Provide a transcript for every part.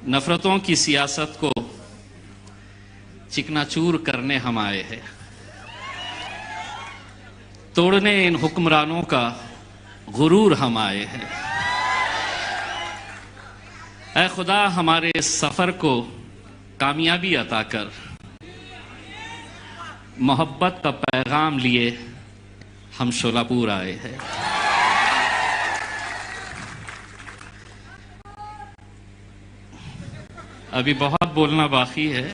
नफरतों की सियासत को चिकनाचूर करने हम आए हैं, तोड़ने इन हुक्मरानों का गुरूर हम आए हैं। ऐ खुदा हमारे इस सफर को कामयाबी अता कर, मोहब्बत का पैगाम लिए हम शोलापुर आए हैं। अभी बहुत बोलना बाकी है।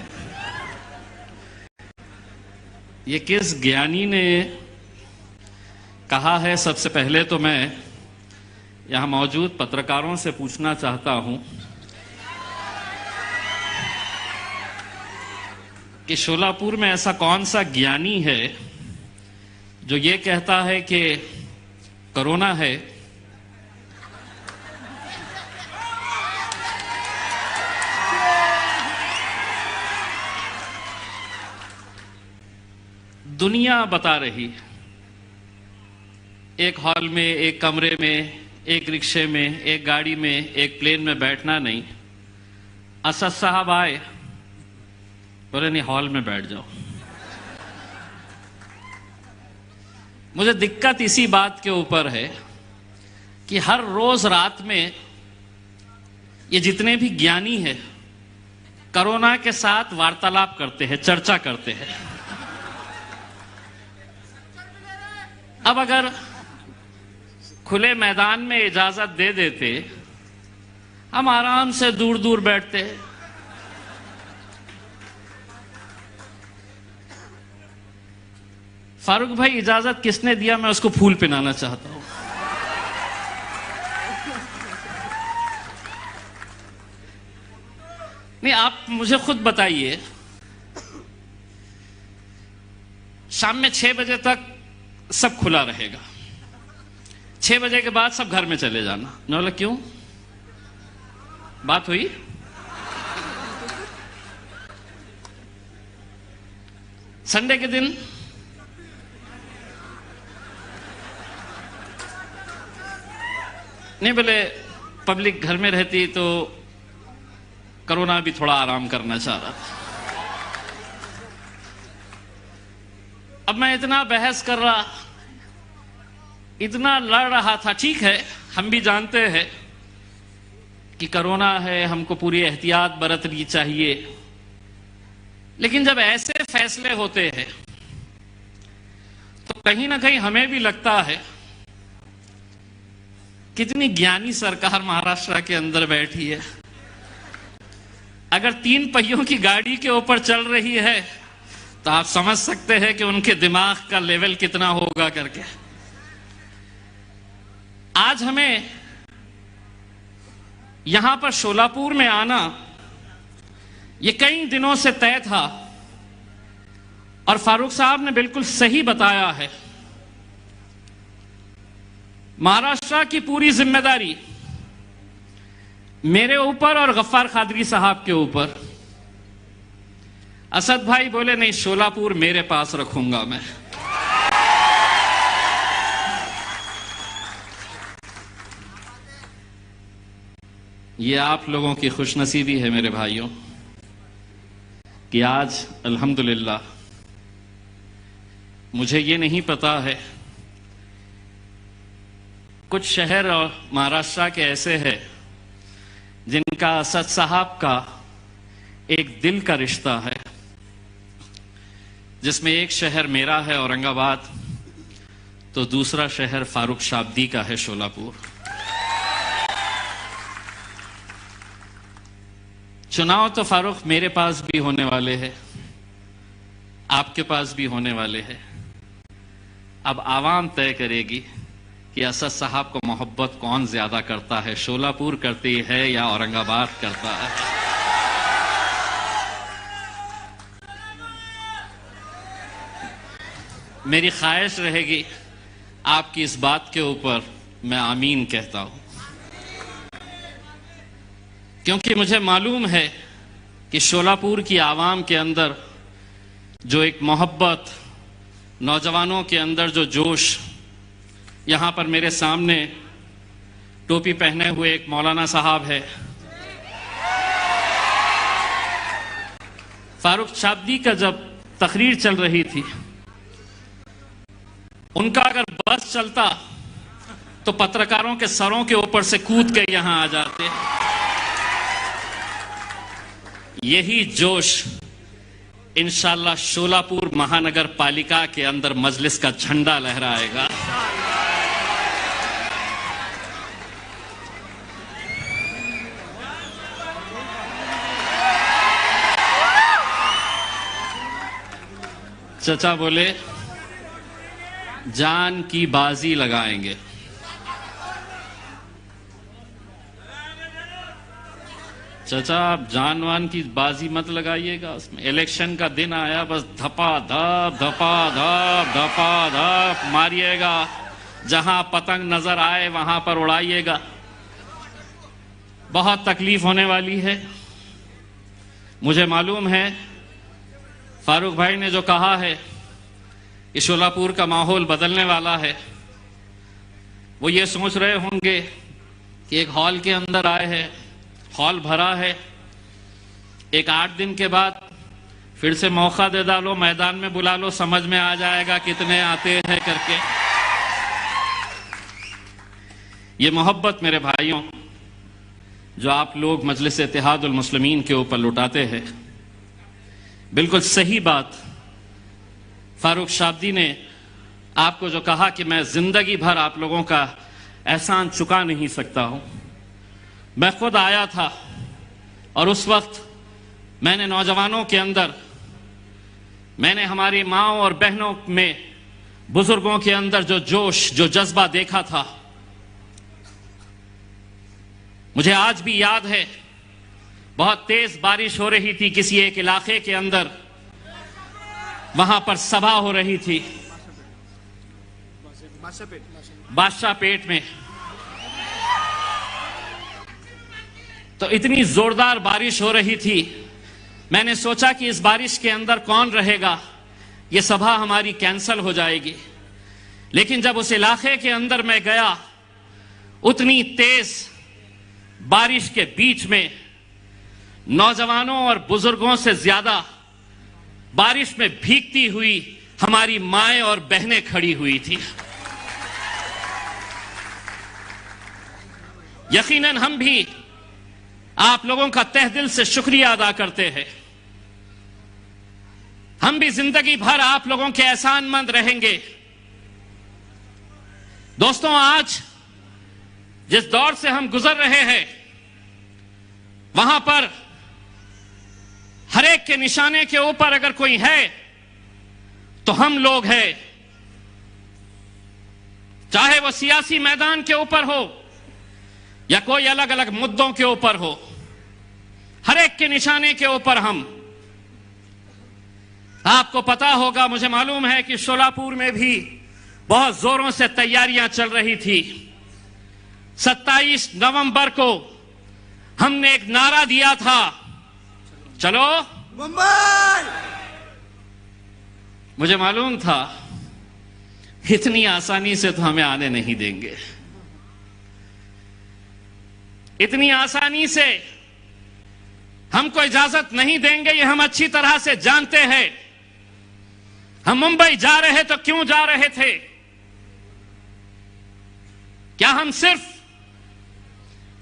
ये किस ज्ञानी ने कहा है, सबसे पहले तो मैं यहां मौजूद पत्रकारों से पूछना चाहता हूं कि शोलापुर में ऐसा कौन सा ज्ञानी है जो ये कहता है कि कोरोना है दुनिया बता रही, एक हॉल में, एक कमरे में, एक रिक्शे में, एक गाड़ी में, एक प्लेन में बैठना नहीं। असद साहब आए, बोले नहीं हॉल में बैठ जाओ। मुझे दिक्कत इसी बात के ऊपर है कि हर रोज रात में ये जितने भी ज्ञानी हैं कोरोना के साथ वार्तालाप करते हैं, चर्चा करते हैं। अब अगर खुले मैदान में इजाजत दे देते, हम आराम से दूर दूर बैठते। फारूक भाई, इजाजत किसने दिया? मैं उसको फूल पिनाना चाहता हूं। नहीं, आप मुझे खुद बताइए, शाम में 6 बजे तक सब खुला रहेगा, 6 बजे के बाद सब घर में चले जाना। मैं बोला क्यों? बात हुई? संडे के दिन नहीं, बोले पब्लिक घर में रहती तो कोरोना भी थोड़ा आराम करना चाह रहा था। अब मैं इतना बहस कर रहा, इतना लड़ रहा था। ठीक है, हम भी जानते हैं कि कोरोना है, हमको पूरी एहतियात बरतनी चाहिए, लेकिन जब ऐसे फैसले होते हैं तो कहीं ना कहीं हमें भी लगता है कितनी ज्ञानी सरकार महाराष्ट्र के अंदर बैठी है। अगर 3 पहियों की गाड़ी के ऊपर चल रही है तो आप समझ सकते हैं कि उनके दिमाग का लेवल कितना होगा करके। आज हमें यहां पर शोलापुर में आना ये कई दिनों से तय था, और फारूक साहब ने बिल्कुल सही बताया है। महाराष्ट्र की पूरी जिम्मेदारी मेरे ऊपर और गफ्फार कादरी साहब के ऊपर। असद भाई बोले नहीं, शोलापुर मेरे पास रखूंगा मैं। ये आप लोगों की खुशनसीबी है मेरे भाइयों कि आज अल्हम्दुलिल्लाह, मुझे ये नहीं पता है, कुछ शहर और महाराष्ट्र के ऐसे हैं जिनका असद साहब का एक दिल का रिश्ता है, जिसमें एक शहर मेरा है औरंगाबाद, तो दूसरा शहर फारूक शाब्दी का है शोलापुर। चुनाव तो फारूक मेरे पास भी होने वाले हैं, आपके पास भी होने वाले हैं। अब आवाम तय करेगी कि असद साहब को मोहब्बत कौन ज्यादा करता है, शोलापुर करती है या औरंगाबाद करता है। मेरी ख्वाहिश रहेगी आपकी इस बात के ऊपर मैं आमीन कहता हूं, क्योंकि मुझे मालूम है कि शोलापुर की आवाम के अंदर जो एक मोहब्बत, नौजवानों के अंदर जो जोश, यहां पर मेरे सामने टोपी पहने हुए एक मौलाना साहब है, फारूक शाब्दी का जब तकरीर चल रही थी, उनका अगर बस चलता तो पत्रकारों के सरों के ऊपर से कूद के यहां आ जाते। यही जोश इंशाअल्लाह शोलापुर महानगर पालिका के अंदर मजलिस का झंडा लहराएगा। चचा बोले जान की बाजी लगाएंगे। चचा आप जानवान की बाजी मत लगाइएगा, उसमें इलेक्शन का दिन आया, बस धपा धप मारिएगा, जहां पतंग नजर आए वहां पर उड़ाइएगा। बहुत तकलीफ होने वाली है। मुझे मालूम है फारूक भाई ने जो कहा है कि शोलापुर का माहौल बदलने वाला है, वो ये सोच रहे होंगे कि एक हॉल के अंदर आए हैं, हॉल भरा है, एक 8 दिन के बाद फिर से मौका दे डालो, मैदान में बुला लो, समझ में आ जाएगा कितने आते हैं करके। ये मोहब्बत मेरे भाइयों जो आप लोग मजलिस इत्तेहादुल मुस्लिमीन के ऊपर लुटाते हैं, बिल्कुल सही बात। फारूक शाब्दी ने आपको जो कहा कि मैं जिंदगी भर आप लोगों का एहसान चुका नहीं सकता हूं, मैं खुद आया था और उस वक्त मैंने नौजवानों के अंदर, मैंने हमारी माओं और बहनों में, बुजुर्गों के अंदर जो जोश, जो जज्बा देखा था, मुझे आज भी याद है। बहुत तेज बारिश हो रही थी किसी एक इलाके के अंदर, वहां पर सभा हो रही थी बादशाह पेट में। तो इतनी जोरदार बारिश हो रही थी, मैंने सोचा कि इस बारिश के अंदर कौन रहेगा, यह सभा हमारी कैंसल हो जाएगी। लेकिन जब उस इलाके के अंदर मैं गया, उतनी तेज बारिश के बीच में नौजवानों और बुजुर्गों से ज्यादा बारिश में भीगती हुई हमारी माएं और बहनें खड़ी हुई थी। यकीनन हम भी आप लोगों का तहे दिल से शुक्रिया अदा करते हैं। हम भी जिंदगी भर आप लोगों के एहसानमंद रहेंगे। दोस्तों, आज जिस दौर से हम गुजर रहे हैं, वहां पर हर एक के निशाने के ऊपर अगर कोई है तो हम लोग हैं। चाहे वो सियासी मैदान के ऊपर हो या कोई अलग अलग मुद्दों के ऊपर हो, हर एक के निशाने के ऊपर हम। आपको पता होगा, मुझे मालूम है कि शोलापुर में भी बहुत जोरों से तैयारियां चल रही थी। 27 नवंबर को हमने एक नारा दिया था, चलो मुंबई। मुझे मालूम था इतनी आसानी से तो हमें आने नहीं देंगे, इतनी आसानी से हमको इजाजत नहीं देंगे, ये हम अच्छी तरह से जानते हैं। हम मुंबई जा रहे तो क्यों जा रहे थे? क्या हम सिर्फ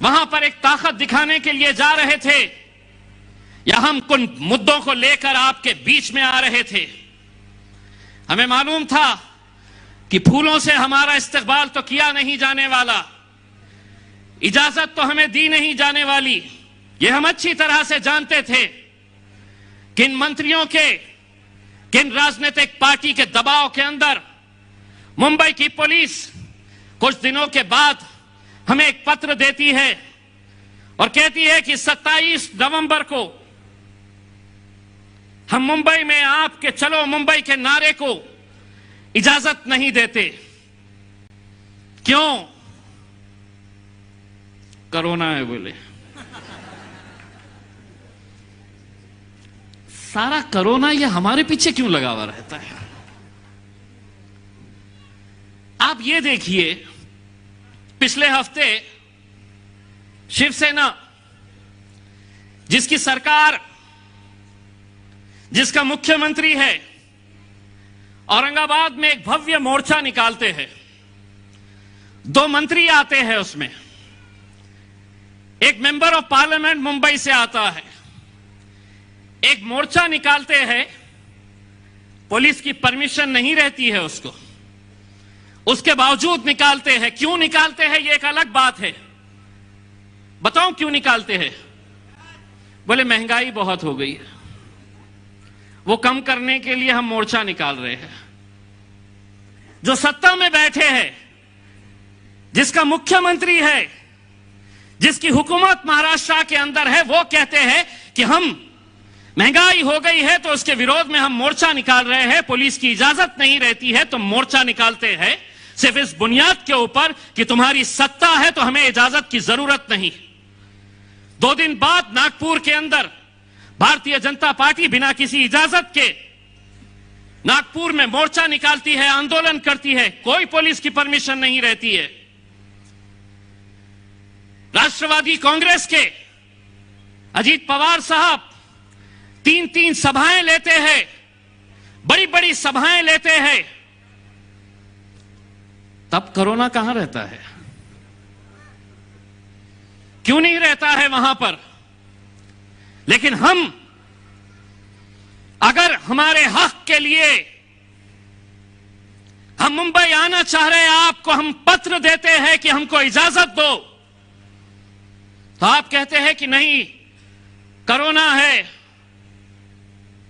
वहां पर एक ताकत दिखाने के लिए जा रहे थे, या हम कुछ मुद्दों को लेकर आपके बीच में आ रहे थे? हमें मालूम था कि फूलों से हमारा इस्तकबाल तो किया नहीं जाने वाला, इजाजत तो हमें दी नहीं जाने वाली। ये हम अच्छी तरह से जानते थे। किन मंत्रियों के, किन राजनीतिक पार्टी के दबाव के अंदर मुंबई की पुलिस कुछ दिनों के बाद हमें एक पत्र देती है और कहती है कि 27 नवंबर को हम मुंबई में आपके चलो मुंबई के नारे को इजाजत नहीं देते। क्यों? कोरोना है बोले। सारा कोरोना ये हमारे पीछे क्यों लगा हुआ रहता है? आप ये देखिए, पिछले हफ्ते शिवसेना जिसकी सरकार जिसका मुख्यमंत्री है, औरंगाबाद में एक भव्य मोर्चा निकालते हैं। 2 मंत्री आते हैं, उसमें एक मेंबर ऑफ पार्लियामेंट मुंबई से आता है। एक मोर्चा निकालते हैं, पुलिस की परमिशन नहीं रहती है उसको, उसके बावजूद निकालते हैं। क्यों निकालते हैं ये एक अलग बात है। बताऊं क्यों निकालते हैं? बोले महंगाई बहुत हो गई है, वो कम करने के लिए हम मोर्चा निकाल रहे हैं। जो सत्ता में बैठे हैं, जिसका मुख्यमंत्री है, जिसकी हुकूमत महाराष्ट्र के अंदर है, वो कहते हैं कि हम महंगाई हो गई है तो उसके विरोध में हम मोर्चा निकाल रहे हैं। पुलिस की इजाजत नहीं रहती है तो मोर्चा निकालते हैं, सिर्फ इस बुनियाद के ऊपर कि तुम्हारी सत्ता है तो हमें इजाजत की जरूरत नहीं। 2 दिन बाद नागपुर के अंदर भारतीय जनता पार्टी बिना किसी इजाजत के नागपुर में मोर्चा निकालती है, आंदोलन करती है, कोई पुलिस की परमिशन नहीं रहती है। राष्ट्रवादी कांग्रेस के अजीत पवार साहब 3-3 सभाएं लेते हैं, बड़ी बड़ी सभाएं लेते हैं, तब कोरोना कहां रहता है? क्यों नहीं रहता है वहां पर? लेकिन हम अगर हमारे हक के लिए हम मुंबई आना चाह रहे हैं, आपको हम पत्र देते हैं कि हमको इजाजत दो, तो आप कहते हैं कि नहीं, कोरोना है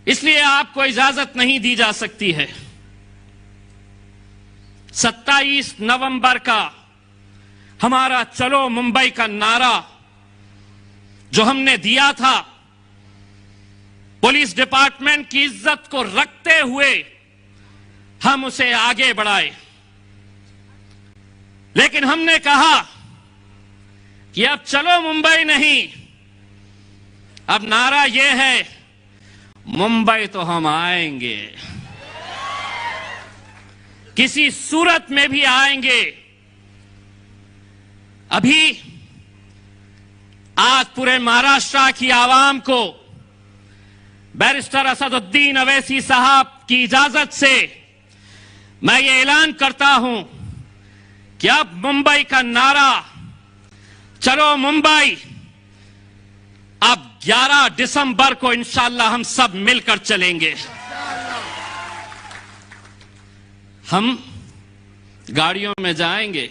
इसलिए आपको इजाजत नहीं दी जा सकती है। 27 नवंबर का हमारा चलो मुंबई का नारा जो हमने दिया था, पुलिस डिपार्टमेंट की इज्जत को रखते हुए हम उसे आगे बढ़ाए। लेकिन हमने कहा कि अब चलो मुंबई नहीं, अब नारा यह है, मुंबई तो हम आएंगे, किसी सूरत में भी आएंगे। अभी आज पूरे महाराष्ट्र की आवाम को बैरिस्टर असदुद्दीन अवैसी साहब की इजाजत से मैं ये ऐलान करता हूं कि अब मुंबई का नारा चलो मुंबई, अब 11 दिसंबर को इंशाअल्लाह हम सब मिलकर चलेंगे। हम गाड़ियों में जाएंगे,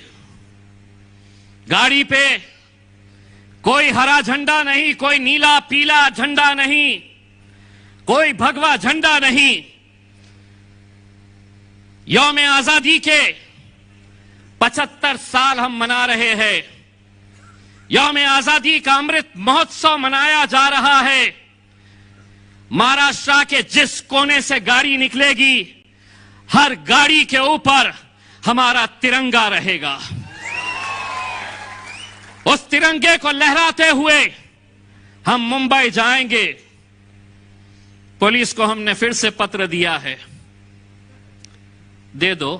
गाड़ी पे कोई हरा झंडा नहीं, कोई नीला पीला झंडा नहीं, कोई भगवा झंडा नहीं। यौम आजादी के 75 साल हम मना रहे हैं। यौम आजादी का अमृत महोत्सव मनाया जा रहा है। महाराष्ट्र के जिस कोने से गाड़ी निकलेगी, हर गाड़ी के ऊपर हमारा तिरंगा रहेगा। उस तिरंगे को लहराते हुए हम मुंबई जाएंगे। पुलिस को हमने फिर से पत्र दिया है, दे दो,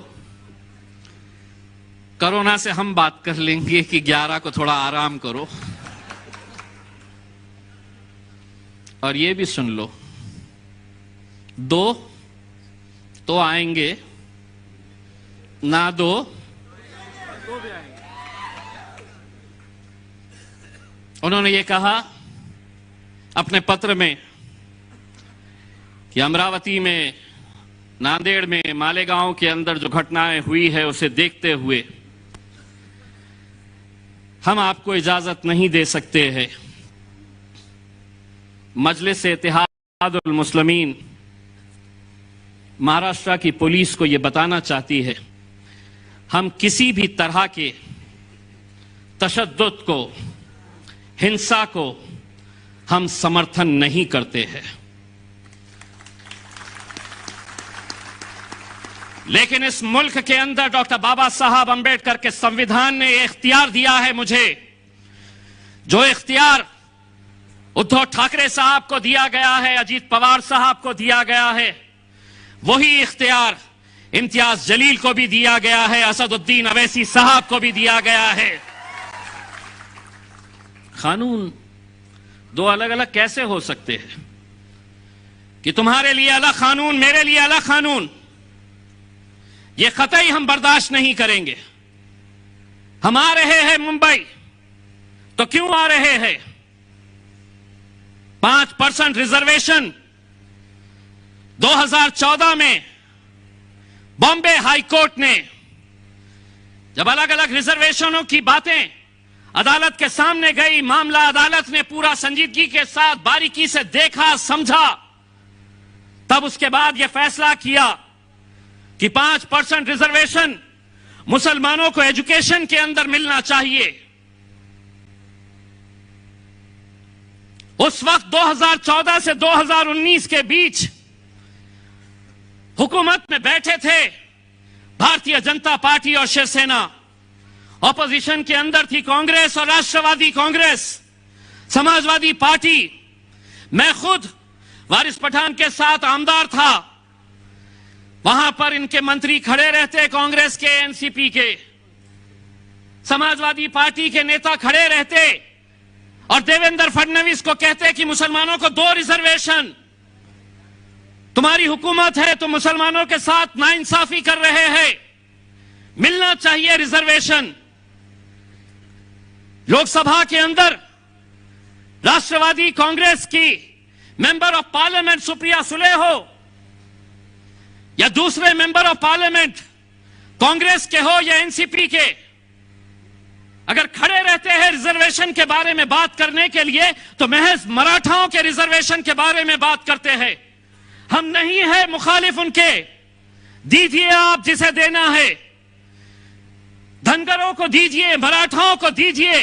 कोरोना से हम बात कर लेंगे कि 11 को थोड़ा आराम करो। और ये भी सुन लो, 2 तो आएंगे, ना 2 भी आएंगे। उन्होंने ये कहा अपने पत्र में कि अमरावती में, नांदेड़ में, मालेगांव के अंदर जो घटनाएं हुई है उसे देखते हुए हम आपको इजाजत नहीं दे सकते हैं। मजलिस इत्तेहादुल मुस्लिमीन महाराष्ट्र की पुलिस को यह बताना चाहती है, हम किसी भी तरह के तशद्दुद को, हिंसा को हम समर्थन नहीं करते हैं। लेकिन इस मुल्क के अंदर डॉक्टर बाबा साहब अंबेडकर के संविधान ने इख्तियार दिया है मुझे, जो इख्तियार उद्धव ठाकरे साहब को दिया गया है, अजीत पवार साहब को दिया गया है, वही इख्तियार इम्तियाज जलील को भी दिया गया है, असदुद्दीन अवैसी साहब को भी दिया गया है। कानून 2 अलग अलग कैसे हो सकते हैं? कि तुम्हारे लिए अलग कानून, मेरे लिए अलग कानून, ये कतई हम बर्दाश्त नहीं करेंगे। हम आ रहे हैं मुंबई, तो क्यों आ रहे हैं? 5% रिजर्वेशन 2014 में बॉम्बे हाई कोर्ट ने जब अलग अलग रिजर्वेशनों की बातें अदालत के सामने गई, मामला अदालत ने पूरा संजीदगी के साथ बारीकी से देखा, समझा, तब उसके बाद यह फैसला किया कि 5% रिजर्वेशन मुसलमानों को एजुकेशन के अंदर मिलना चाहिए। उस वक्त 2014 से 2019 के बीच हुकूमत में बैठे थे भारतीय जनता पार्टी और शिवसेना। ऑपोजिशन के अंदर थी कांग्रेस और राष्ट्रवादी कांग्रेस, समाजवादी पार्टी। मैं खुद वारिस पठान के साथ आमदार था। वहां पर इनके मंत्री खड़े रहते, कांग्रेस के, एनसीपी के, समाजवादी पार्टी के नेता खड़े रहते और देवेंद्र फडणवीस को कहते कि मुसलमानों को 2 रिजर्वेशन, तुम्हारी हुकूमत है तो मुसलमानों के साथ नाइंसाफी कर रहे हैं, मिलना चाहिए रिजर्वेशन। लोकसभा के अंदर राष्ट्रवादी कांग्रेस की member of parliament Supriya Sule हो या दूसरे मेंबर ऑफ पार्लियामेंट कांग्रेस के हो या एनसीपी के, अगर खड़े रहते हैं रिजर्वेशन के बारे में बात करने के लिए तो महज मराठाओं के रिजर्वेशन के बारे में बात करते हैं। हम नहीं है मुखालिफ उनके, दीजिए आप जिसे देना है, धनगरों को दीजिए, मराठाओं को दीजिए,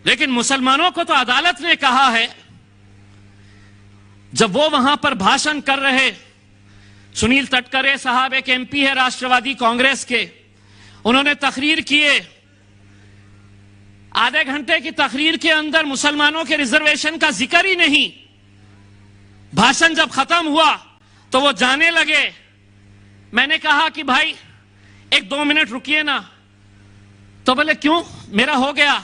लेकिन मुसलमानों को तो अदालत ने कहा है। जब वो वहां पर भाषण कर रहे, सुनील तटकरे साहब एक एमपी है राष्ट्रवादी कांग्रेस के, उन्होंने तकरीर किए। आधे घंटे की तकरीर के अंदर मुसलमानों के रिजर्वेशन का जिक्र ही नहीं। भाषण जब खत्म हुआ तो वो जाने लगे। मैंने कहा कि भाई 1-2 मिनट रुकिए ना। तो बोले क्यों, मेरा हो गया।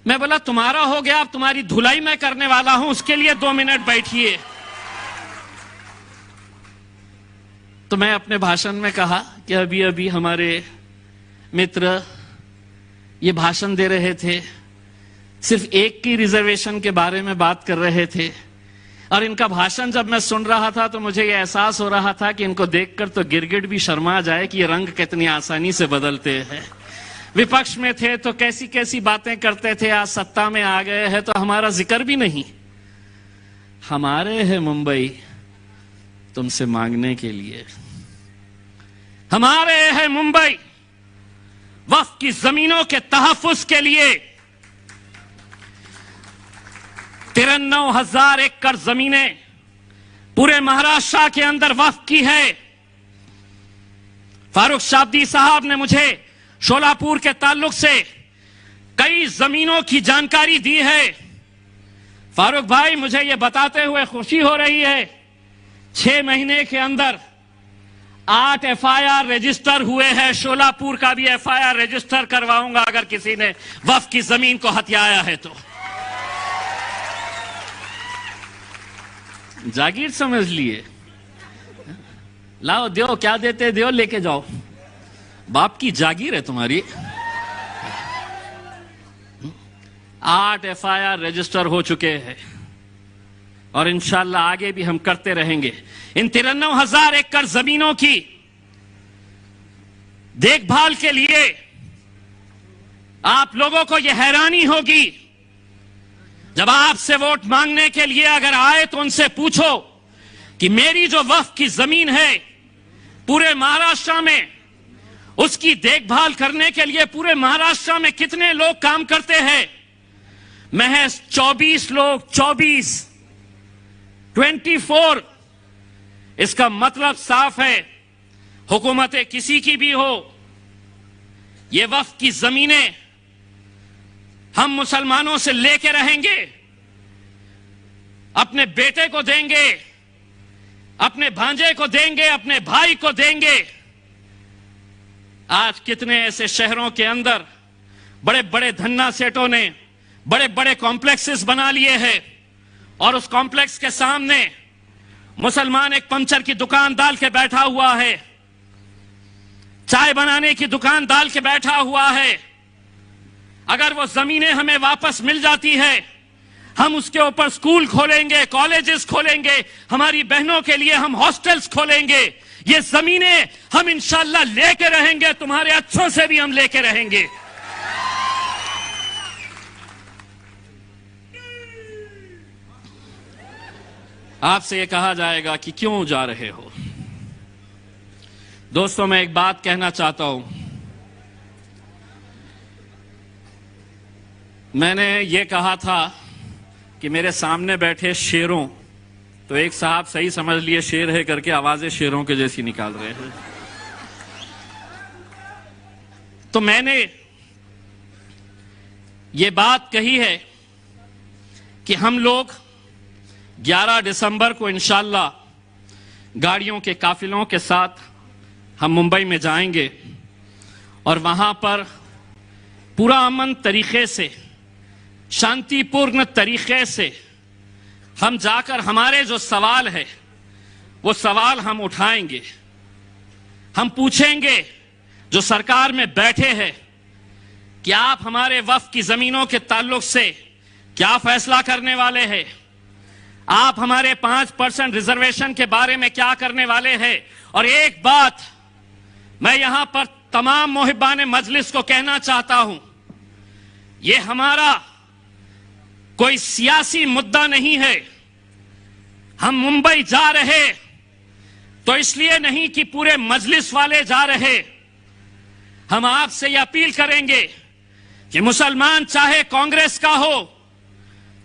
मैं बोला तुम्हारा हो गया, अब तुम्हारी धुलाई मैं करने वाला हूं, उसके लिए 2 मिनट बैठिए। तो मैं अपने भाषण में कहा कि अभी अभी हमारे मित्र ये भाषण दे रहे थे, सिर्फ एक की रिजर्वेशन के बारे में बात कर रहे थे, और इनका भाषण जब मैं सुन रहा था तो मुझे यह एहसास हो रहा था कि इनको देखकर तो गिरगिट भी शर्मा जाए कि ये रंग कितनी आसानी से बदलते हैं। विपक्ष में थे तो कैसी कैसी बातें करते थे, आज सत्ता में आ गए हैं तो हमारा जिक्र भी नहीं। हमारे है मुंबई तुमसे मांगने के लिए, हमारे है मुंबई वक्फ की जमीनों के तहफ्फुज के लिए। 93,000 एकड़ जमीनें पूरे महाराष्ट्र के अंदर वक्फ की है। फारूक शाब्दी साहब ने मुझे शोलापुर के ताल्लुक से कई जमीनों की जानकारी दी है। फारूक भाई, मुझे यह बताते हुए खुशी हो रही है, 6 महीने के अंदर 8 FIR रजिस्टर हुए हैं। शोलापुर का भी FIR रजिस्टर करवाऊंगा अगर किसी ने वक्फ की जमीन को हथियाया है तो। जागीर समझ लिए, लाओ दो, क्या देते दो, लेके जाओ, बाप की जागीर है तुम्हारी। 8 FIR रजिस्टर हो चुके हैं और इंशाल्लाह आगे भी हम करते रहेंगे। इन 93,000 एकड़ जमीनों की देखभाल के लिए आप लोगों को यह हैरानी होगी, जब आपसे वोट मांगने के लिए अगर आए तो उनसे पूछो कि मेरी जो वक्फ की जमीन है पूरे महाराष्ट्र में, उसकी देखभाल करने के लिए पूरे महाराष्ट्र में कितने लोग काम करते हैं? महज 24 लोग, 24। इसका मतलब साफ है, हुकूमतें किसी की भी हो, ये वक्फ की जमीनें हम मुसलमानों से लेके रहेंगे, अपने बेटे को देंगे, अपने भांजे को देंगे, अपने भाई को देंगे। आज कितने ऐसे शहरों के अंदर बड़े बड़े धन्ना सेठों ने बड़े बड़े कॉम्प्लेक्सेस बना लिए हैं और उस कॉम्प्लेक्स के सामने मुसलमान एक पंचर की दुकान डाल के बैठा हुआ है, चाय बनाने की दुकान डाल के बैठा हुआ है। अगर वो जमीनें हमें वापस मिल जाती है, हम उसके ऊपर स्कूल खोलेंगे, कॉलेजेस खोलेंगे, हमारी बहनों के लिए हम हॉस्टल्स खोलेंगे। ये जमीनें हम इंशाल्लाह लेके रहेंगे, तुम्हारे अच्छों से भी हम लेके रहेंगे। आपसे ये कहा जाएगा कि क्यों जा रहे हो। दोस्तों, मैं एक बात कहना चाहता हूं। मैंने ये कहा था कि मेरे सामने बैठे शेरों, तो एक साहब सही समझ लिए शेर है करके आवाजें शेरों के जैसी निकाल रहे हैं। तो मैंने ये बात कही है कि हम लोग 11 दिसंबर को इंशाल्लाह गाड़ियों के काफिलों के साथ हम मुंबई में जाएंगे और वहां पर पूरा अमन तरीके से, शांतिपूर्ण तरीके से हम जाकर हमारे जो सवाल है वो सवाल हम उठाएंगे। हम पूछेंगे जो सरकार में बैठे हैं कि आप हमारे वक्फ की जमीनों के ताल्लुक से क्या फैसला करने वाले हैं, आप हमारे 5% रिजर्वेशन के बारे में क्या करने वाले हैं। और एक बात मैं यहां पर तमाम मुहिब्बान मजलिस को कहना चाहता हूं, ये हमारा कोई सियासी मुद्दा नहीं है। हम मुंबई जा रहे तो इसलिए नहीं कि पूरे मजलिस वाले जा रहे। हम आपसे यह अपील करेंगे कि मुसलमान चाहे कांग्रेस का हो,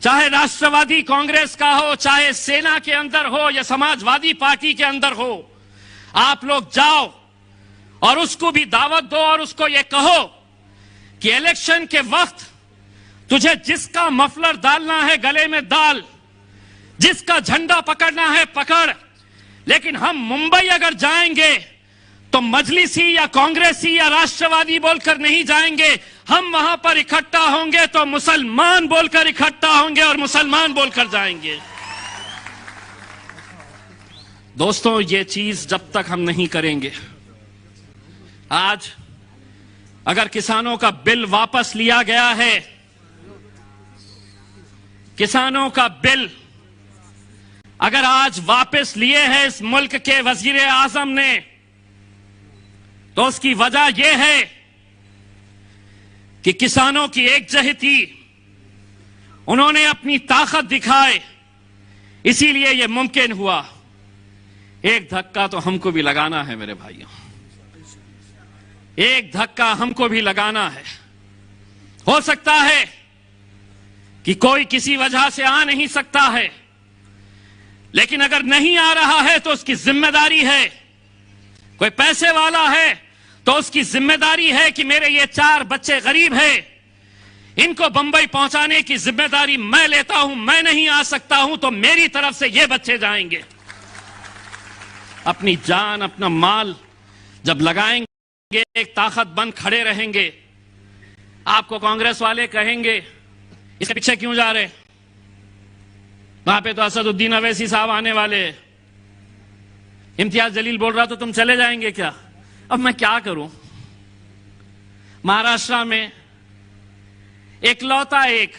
चाहे राष्ट्रवादी कांग्रेस का हो, चाहे सेना के अंदर हो या समाजवादी पार्टी के अंदर हो, आप लोग जाओ और उसको भी दावत दो और उसको ये कहो कि इलेक्शन के वक्त तुझे जिसका मफलर डालना है गले में डाल, जिसका झंडा पकड़ना है पकड़, लेकिन हम मुंबई अगर जाएंगे तो मजलिसी या कांग्रेसी या राष्ट्रवादी बोलकर नहीं जाएंगे। हम वहां पर इकट्ठा होंगे तो मुसलमान बोलकर इकट्ठा होंगे और मुसलमान बोलकर जाएंगे। दोस्तों, ये चीज जब तक हम नहीं करेंगे, आज अगर किसानों का बिल वापस लिया गया है, किसानों का बिल अगर आज वापस लिए है इस मुल्क के वजीर आजम ने, तो उसकी वजह यह है कि किसानों की एकजुटती, उन्होंने अपनी ताकत दिखाए, इसीलिए यह मुमकिन हुआ। एक धक्का तो हमको भी लगाना है मेरे भाइयों, एक धक्का हमको भी लगाना है। हो सकता है कि कोई किसी वजह से आ नहीं सकता है, लेकिन अगर नहीं आ रहा है तो उसकी जिम्मेदारी है। कोई पैसे वाला है तो उसकी जिम्मेदारी है कि मेरे ये 4 बच्चे गरीब हैं, इनको बंबई पहुंचाने की जिम्मेदारी मैं लेता हूं। मैं नहीं आ सकता हूं तो मेरी तरफ से ये बच्चे जाएंगे। अपनी जान, अपना माल जब लगाएंगे, एक ताकत बंद खड़े रहेंगे। आपको कांग्रेस वाले कहेंगे इसके पीछे क्यों जा रहे, वहां पे तो असदुद्दीन अवैसी साहब आने वाले हैं। इम्तियाज जलील बोल रहा तो तुम चले जाएंगे क्या? अब मैं क्या करूं? महाराष्ट्र में एकलौता एक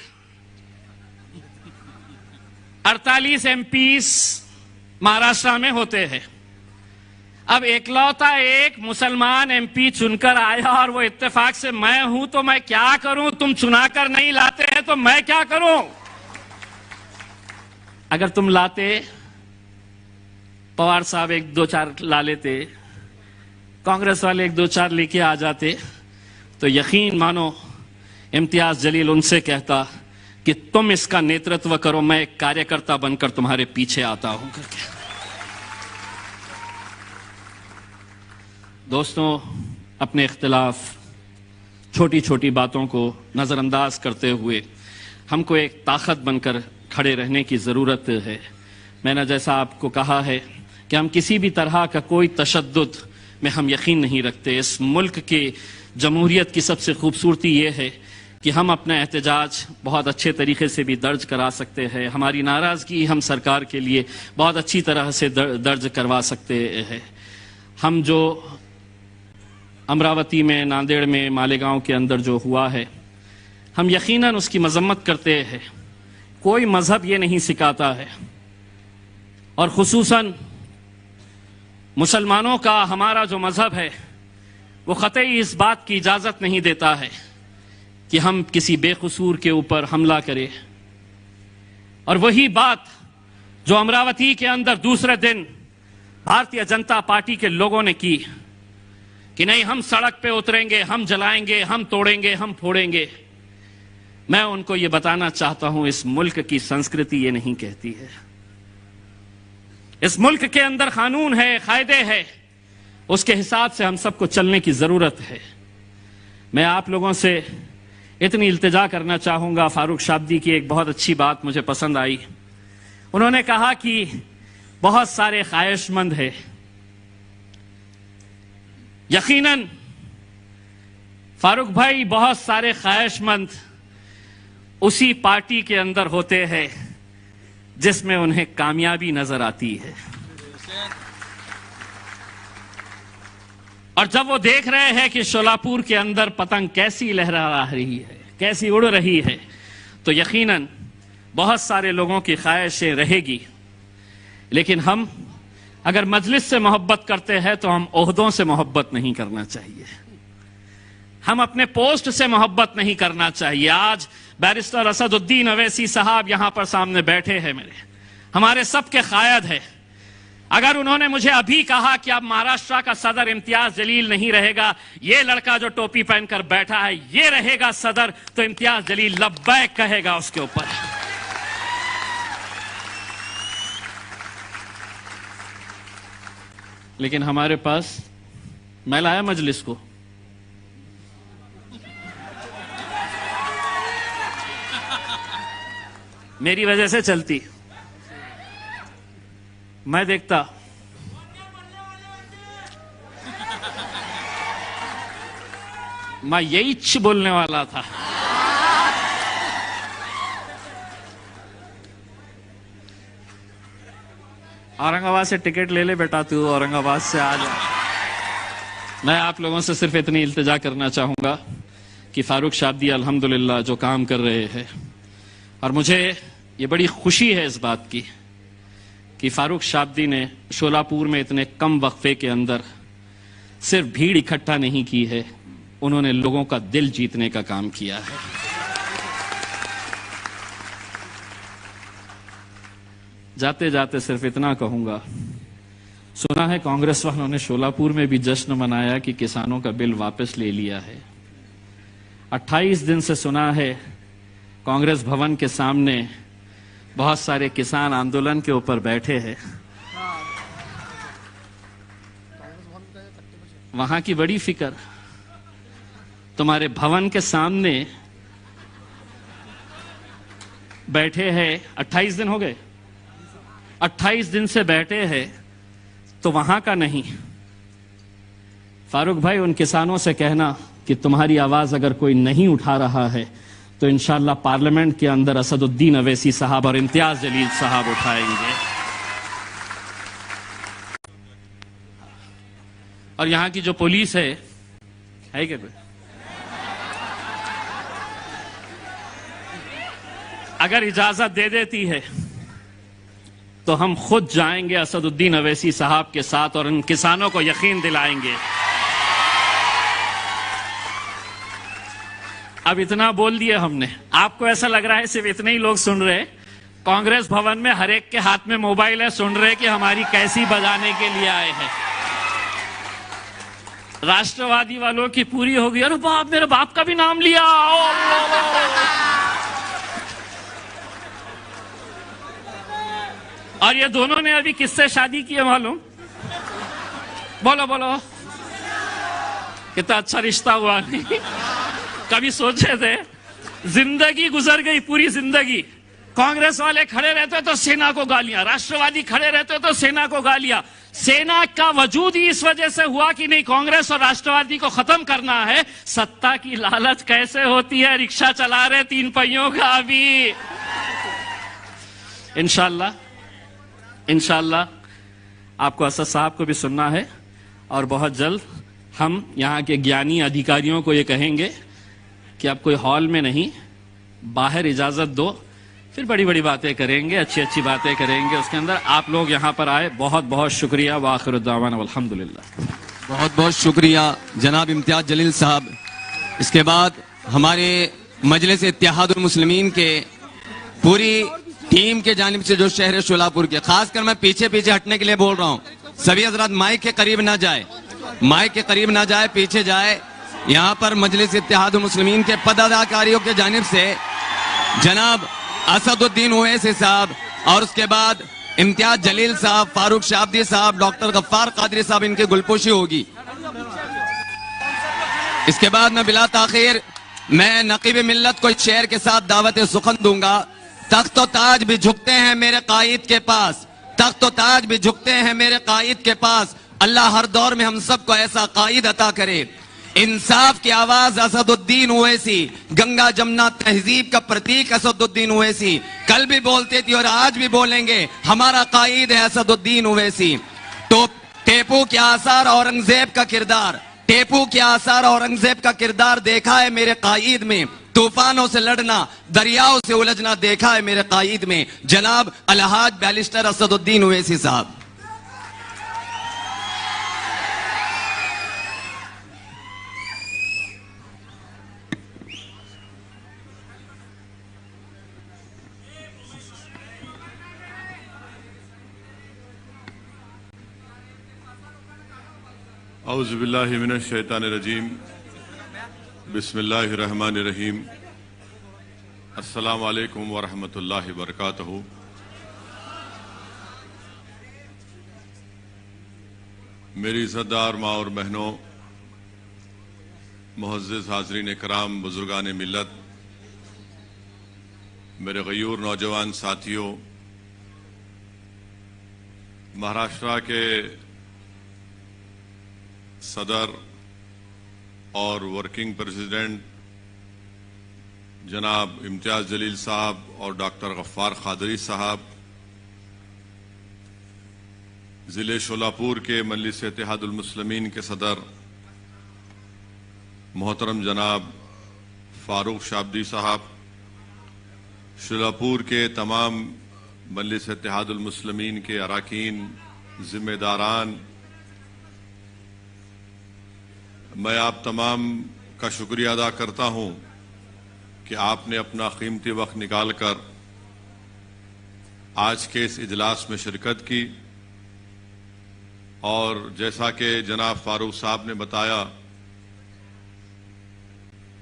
48 एमपीस महाराष्ट्र में होते हैं। अब एकलौता एक मुसलमान एमपी चुनकर आया और वो इत्तेफाक से मैं हूं, तो मैं क्या करूं? तुम चुनाकर नहीं लाते हैं तो मैं क्या करूं? अगर तुम लाते, पवार साहब 1-2-4 ला लेते, कांग्रेस वाले 1-2-4 लेके आ जाते, तो यकीन मानो इम्तियाज जलील उनसे कहता कि तुम इसका नेतृत्व करो, मैं एक कार्यकर्ता बनकर तुम्हारे पीछे आता हूं करके। दोस्तों, अपने इख्तिलाफ, छोटी छोटी बातों को नजरअंदाज करते हुए हमको एक ताकत बनकर खड़े रहने की जरूरत है। मैंने जैसा आपको कहा है कि हम किसी भी तरह का कोई तशद्दुद में हम यकीन नहीं रखते। इस मुल्क के जमहूरियत की सबसे खूबसूरती यह है कि हम अपना एहतजाज बहुत अच्छे तरीके से भी दर्ज करा सकते हैं, हमारी नाराज़गी हम सरकार के लिए बहुत अच्छी तरह से दर्ज करवा सकते हैं। हम जो अमरावती में, नांदेड़ में, मालेगांव के अंदर जो हुआ है, हम यकीनन उसकी मजम्मत करते हैं। कोई मजहब ये नहीं सिखाता है, और खुसूसन मुसलमानों का हमारा जो मजहब है वो क़तई इस बात की इजाज़त नहीं देता है कि हम किसी बेकसूर के ऊपर हमला करें। और वही बात जो अमरावती के अंदर दूसरे दिन भारतीय जनता पार्टी के लोगों ने की कि नहीं, हम सड़क पे उतरेंगे, हम जलाएंगे, हम तोड़ेंगे, हम फोड़ेंगे। मैं उनको ये बताना चाहता हूं, इस मुल्क की संस्कृति ये नहीं कहती है। इस मुल्क के अंदर कानून है, कायदे है, उसके हिसाब से हम सबको चलने की जरूरत है। मैं आप लोगों से इतनी इल्तिजा करना चाहूंगा। फारूक शाब्दी की एक बहुत अच्छी बात मुझे पसंद आई। उन्होंने कहा कि बहुत सारे ख्वाहिशमंद है। यकीनन फारूक भाई, बहुत सारे ख्वाहिशमंद उसी पार्टी के अंदर होते हैं जिसमें उन्हें कामयाबी नजर आती है। और जब वो देख रहे हैं कि शोलापुर के अंदर पतंग कैसी लहरा रही है, कैसी उड़ रही है, तो यकीनन बहुत सारे लोगों की ख्वाहिशें रहेगी। लेकिन हम अगर मजलिस से मोहब्बत करते हैं तो हम ओहदों से मोहब्बत नहीं करना चाहिए, हम अपने पोस्ट से मोहब्बत नहीं करना चाहिए। आज बैरिस्टर असदुद्दीन अवैसी साहब यहां पर सामने बैठे हैं, मेरे हमारे सबके कायद है। अगर उन्होंने मुझे अभी कहा कि अब महाराष्ट्र का सदर इम्तियाज जलील नहीं रहेगा, ये लड़का जो टोपी पहनकर बैठा है ये रहेगा सदर, तो इम्तियाज जलील लब्बैक कहेगा उसके ऊपर। लेकिन हमारे पास, मैं लाया मजलिस को, मेरी वजह से चलती, मैं देखता मैं यही बोलने वाला था। औरंगाबाद से टिकट ले ले बेटा, तू औरंगाबाद से आ जा। मैं आप लोगों से सिर्फ इतनी इल्तिजा करना चाहूंगा कि फारूक शाब्दी अल्हम्दुलिल्लाह जो काम कर रहे हैं, और मुझे ये बड़ी खुशी है इस बात की कि फारूक शाब्दी ने शोलापुर में इतने कम वक्फे के अंदर सिर्फ भीड़ इकट्ठा नहीं की है, उन्होंने लोगों का दिल जीतने का काम किया है। जाते जाते सिर्फ इतना कहूंगा, सुना है कांग्रेस वालों ने शोलापुर में भी जश्न मनाया कि किसानों का बिल वापस ले लिया है। 28 दिन से सुना है कांग्रेस भवन के सामने बहुत सारे किसान आंदोलन के ऊपर बैठे हैं। वहां की बड़ी फिक्र, तुम्हारे भवन के सामने बैठे हैं। 28 दिन हो गए, 28 दिन से बैठे हैं, तो वहां का नहीं। फारूक भाई, उन किसानों से कहना कि तुम्हारी आवाज अगर कोई नहीं उठा रहा है तो इंशाअल्लाह पार्लियामेंट के अंदर असदुद्दीन अवैसी साहब और इम्तियाज जलील साहब उठाएंगे। और यहां की जो पुलिस है क्या कोई? अगर इजाजत दे देती है तो हम खुद जाएंगे असदुद्दीन अवैसी साहब के साथ और उन किसानों को यकीन दिलाएंगे। अब इतना बोल दिया हमने, आपको ऐसा लग रहा है सिर्फ इतने ही लोग सुन रहे? कांग्रेस भवन में हर एक के हाथ में मोबाइल है, सुन रहे कि हमारी कैसी बजाने के लिए आए हैं। राष्ट्रवादी वालों की पूरी होगी, अरे बाप, मेरे बाप का भी नाम लिया। और ये दोनों ने अभी किससे शादी की है मालूम? बोलो बोलो, कितना अच्छा रिश्ता हुआ। नहीं कभी सोचे थे? जिंदगी गुजर गई, पूरी जिंदगी कांग्रेस वाले खड़े रहते तो सेना को गालियां, राष्ट्रवादी खड़े रहते तो सेना को गालियां। सेना का वजूद ही इस वजह से हुआ कि नहीं, कांग्रेस और राष्ट्रवादी को खत्म करना है। सत्ता की लालच कैसे होती है, रिक्शा चला रहे 3 पहियों का। अभी इंशाल्लाह आपको असद साहब को भी सुनना है और बहुत जल्द हम यहाँ के ज्ञानी अधिकारियों को ये कहेंगे कि आप कोई हॉल में नहीं, बाहर इजाजत दो, फिर बड़ी बड़ी बातें करेंगे, अच्छी अच्छी बातें करेंगे उसके अंदर। आप लोग यहाँ पर आए, बहुत बहुत शुक्रिया। व आखिर दावाना अल्हम्दुलिल्लाह। बहुत बहुत शुक्रिया जनाब इम्तियाज जलील साहब। इसके बाद हमारे मजलिस इत्तेहादुल मुस्लिमीन के पूरी टीम के जानिब से जो शहर शोलापुर के, खासकर मैं पीछे पीछे हटने के लिए बोल रहा हूँ, सभी हजरात माइक के करीब ना जाए, माइक के करीब ना जाए, पीछे जाए। यहाँ पर मजलिस इत्तेहादुल मुस्लिमीन के पदाधिकारियों के जानिब से जनाब असदुद्दीन ओवैसी साहब और उसके बाद इम्तियाज जलील साहब, फारूक शाब्दी साहब, डॉक्टर गफ्फार कादरी साहब, इनकी गुलपोशी होगी। इसके बाद मैं बिला ताखिर मैं नकीब मिल्लत को इस शेर के साथ दावत सुखन दूंगा। तख्त व ताज भी झुकते हैं मेरे कायद के पास, तख्त व ताज भी झुकते हैं मेरे कायद के पास। अल्लाह हर दौर में हम सबको ऐसा कायद अता करे। इंसाफ की आवाज असदुद्दीन ओवैसी, गंगा जमुना तहजीब का प्रतीक असदुद्दीन ओवैसी, कल भी बोलते थे और आज भी बोलेंगे, हमारा कायद है असदुद्दीन ओवैसी। तो टेपू के आसार औरंगजेब का किरदार, टेपू के आसार औरंगजेब का किरदार देखा है मेरे कायद में। तूफानों से लड़ना, दरियाओं से उलझना देखा है मेरे कायद में। जनाब अलहाज बैरिस्टर असदुद्दीन ओवैसी साहब। औज़ु बिल्लाहि मिनश शैतानिर रजीम, बिस्मिल्लाहिर रहमानिर रहीम। अस्सलामु अलैकुम व रहमतुल्लाहि व बरकातहू। मेरी इज़्ज़तदार माँ और बहनों, मुअज़्ज़िज़ हाज़रीन कराम, बुजुर्गान मिल्लत, मेरे गयूर नौजवान साथियों, महाराष्ट्र के सदर और वर्किंग प्रेसिडेंट जनाब इम्तियाज जलील साहब और डॉक्टर गफ्फार कादरी साहब, ज़िले शोलापुर के मजलिस इत्तेहादुल मुस्लिमीन के सदर मोहतरम जनाब फारूक शाब्दी साहब, शोलापुर के तमाम मजलिस इत्तेहादुल मुस्लिमीन के अरकान, जिम्मेदारान, मैं आप तमाम का शुक्रिया अदा करता हूं कि आपने अपना कीमती वक्त निकालकर आज के इस इजलास में शिरकत की। और जैसा कि जनाब फारूक साहब ने बताया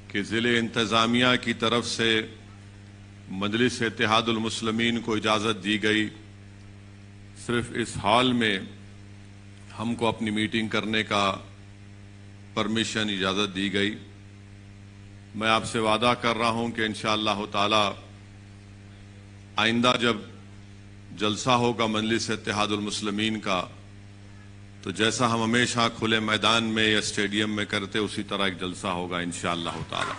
कि ज़िले इंतज़ामिया की तरफ से मजलिस इत्तेहादुल मुस्लिमीन को इजाज़त दी गई, सिर्फ इस हॉल में हमको अपनी मीटिंग करने का परमिशन, इजाज़त दी गई। मैं आपसे वादा कर रहा हूं कि इंशाअल्लाह ताला आइंदा जब जलसा होगा मजलिस इत्तेहादुल मुस्लिमीन का, तो जैसा हम हमेशा खुले मैदान में या स्टेडियम में करते उसी तरह एक जलसा होगा इंशाअल्लाह ताला।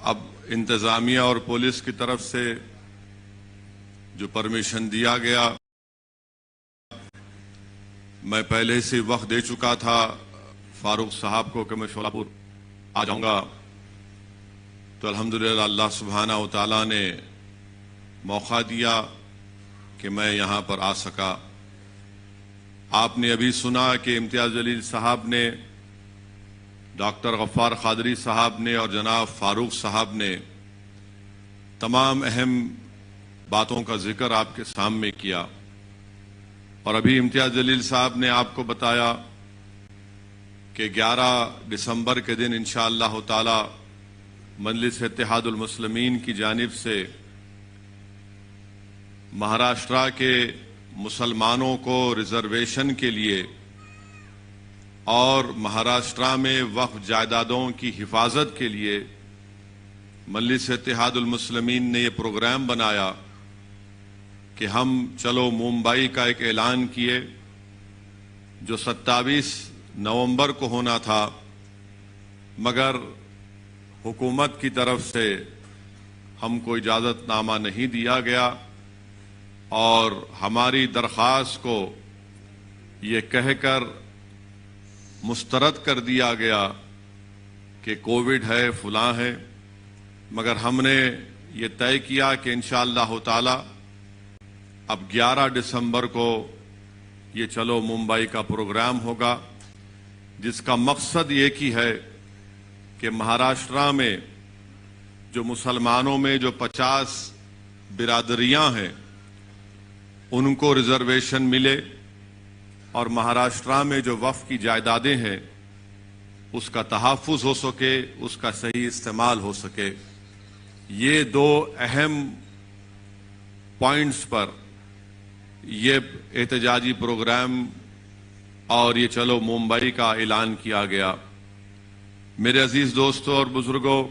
अब इंतजामिया और पुलिस की तरफ से जो परमिशन दिया गया, मैं पहले से वक्त दे चुका था फारूक साहब को कि मैं शोलापुर आ जाऊंगा, तो अल्हम्दुलिल्लाह अल्लाह सुब्हाना व तआला ने मौका दिया कि मैं यहां पर आ सका। आपने अभी सुना कि इम्तियाज जलील साहब ने, डॉक्टर गफ्फार कादरी साहब ने और जनाब फारूक साहब ने तमाम अहम बातों का जिक्र आपके सामने किया। और अभी इम्तियाज जलील साहब ने आपको बताया कि 11 दिसंबर के दिन इंशाअल्लाह ताला मजलिस इत्तेहादुल मुस्लिमीन की जानिब से महाराष्ट्र के मुसलमानों को रिजर्वेशन के लिए और महाराष्ट्र में वक्फ जायदादों की हिफाजत के लिए मजलिस इत्तेहादुल मुस्लिमीन ने ये प्रोग्राम बनाया कि हम चलो मुंबई का एक ऐलान किए जो 27 नवंबर को होना था, मगर हुकूमत की तरफ से हमको इजाज़तनामा नहीं दिया गया और हमारी दरख्वास्त को ये कहकर मुस्तरद कर दिया गया कि कोविड है, फलां है। मगर हमने ये तय किया कि इंशाअल्लाह ताला अब 11 दिसंबर को ये चलो मुंबई का प्रोग्राम होगा, जिसका मकसद एक ही है कि महाराष्ट्र में जो मुसलमानों में जो 50 बिरादरियां हैं उनको रिजर्वेशन मिले और महाराष्ट्र में जो वक्फ की जायदादें हैं उसका तहफ़्फ़ुज़ हो सके, उसका सही इस्तेमाल हो सके। ये दो अहम पॉइंट्स पर ये एहतजाजी प्रोग्राम और ये चलो मुंबई का ऐलान किया गया। मेरे अजीज दोस्तों और बुजुर्गों,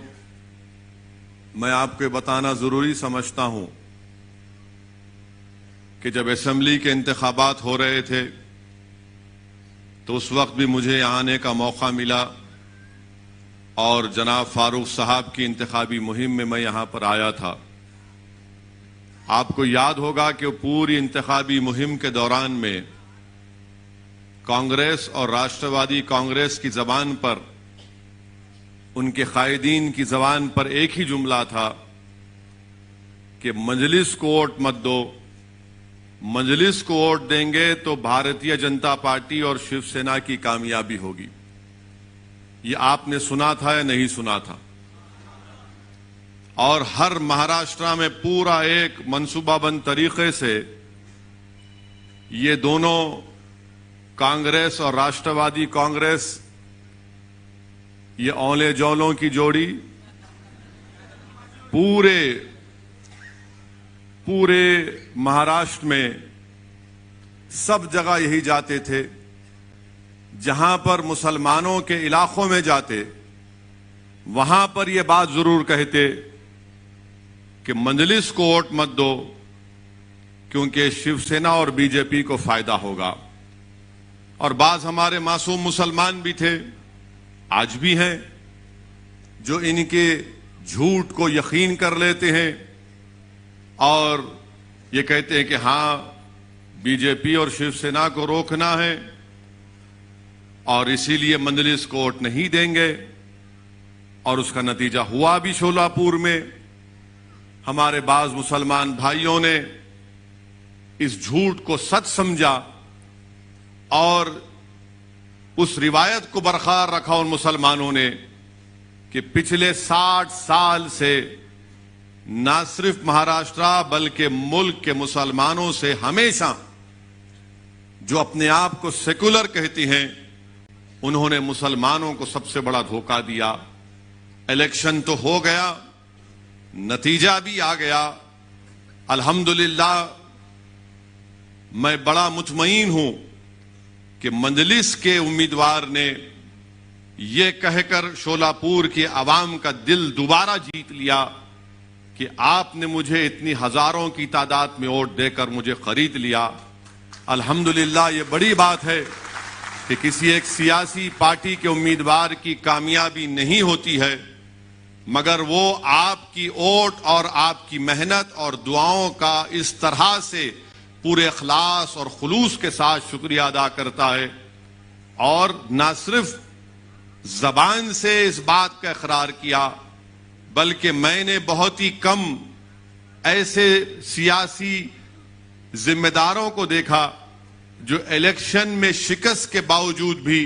मैं आपको बताना जरूरी समझता हूं कि जब असेंबली के इंतखाबात हो रहे थे तो उस वक्त भी मुझे यहां आने का मौका मिला और जनाब फारूक साहब की इंतखाबी मुहिम में मैं यहां पर आया था। आपको याद होगा कि पूरी इंतखाबी मुहिम के दौरान में कांग्रेस और राष्ट्रवादी कांग्रेस की जबान पर, उनके कायदीन की जबान पर एक ही जुमला था कि मजलिस को वोट मत दो, मजलिस को वोट देंगे तो भारतीय जनता पार्टी और शिवसेना की कामयाबी होगी। ये आपने सुना था या नहीं सुना था? और हर महाराष्ट्र में पूरा एक मंसूबाबंद तरीके से ये दोनों कांग्रेस और राष्ट्रवादी कांग्रेस, ये औले जौलों की जोड़ी पूरे महाराष्ट्र में सब जगह यही जाते थे। जहां पर मुसलमानों के इलाकों में जाते वहां पर यह बात जरूर कहते कि मजलिस को वोट मत दो क्योंकि शिवसेना और बीजेपी को फायदा होगा। और बाज हमारे मासूम मुसलमान भी थे, आज भी हैं, जो इनके झूठ को यकीन कर लेते हैं और ये कहते हैं कि हां बीजेपी और शिवसेना को रोकना है और इसीलिए मजलिस को वोट नहीं देंगे। और उसका नतीजा हुआ भी। शोलापुर में हमारे बाज मुसलमान भाइयों ने इस झूठ को सच समझा और उस रिवायत को बरकरार रखा उन मुसलमानों ने कि पिछले 60 साल से न सिर्फ महाराष्ट्र बल्कि मुल्क के मुसलमानों से हमेशा जो अपने आप को सेकुलर कहती हैं, उन्होंने मुसलमानों को सबसे बड़ा धोखा दिया। इलेक्शन तो हो गया, नतीजा भी आ गया। अल्हम्दुलिल्लाह मैं बड़ा मुतमईन हूं कि मजलिस के उम्मीदवार ने यह कहकर शोलापुर की आवाम का दिल दोबारा जीत लिया कि आपने मुझे इतनी हजारों की तादाद में वोट देकर मुझे खरीद लिया। अल्हम्दुलिल्लाह ये बड़ी बात है कि किसी एक सियासी पार्टी के उम्मीदवार की कामयाबी नहीं होती है, मगर वो आपकी वोट और आपकी मेहनत और दुआओं का इस तरह से पूरे इखलास और खुलूस के साथ शुक्रिया अदा करता है और न सिर्फ जबान से इस बात का इकरार किया, बल्कि मैंने बहुत ही कम ऐसे सियासी जिम्मेदारों को देखा जो इलेक्शन में शिकस्त के बावजूद भी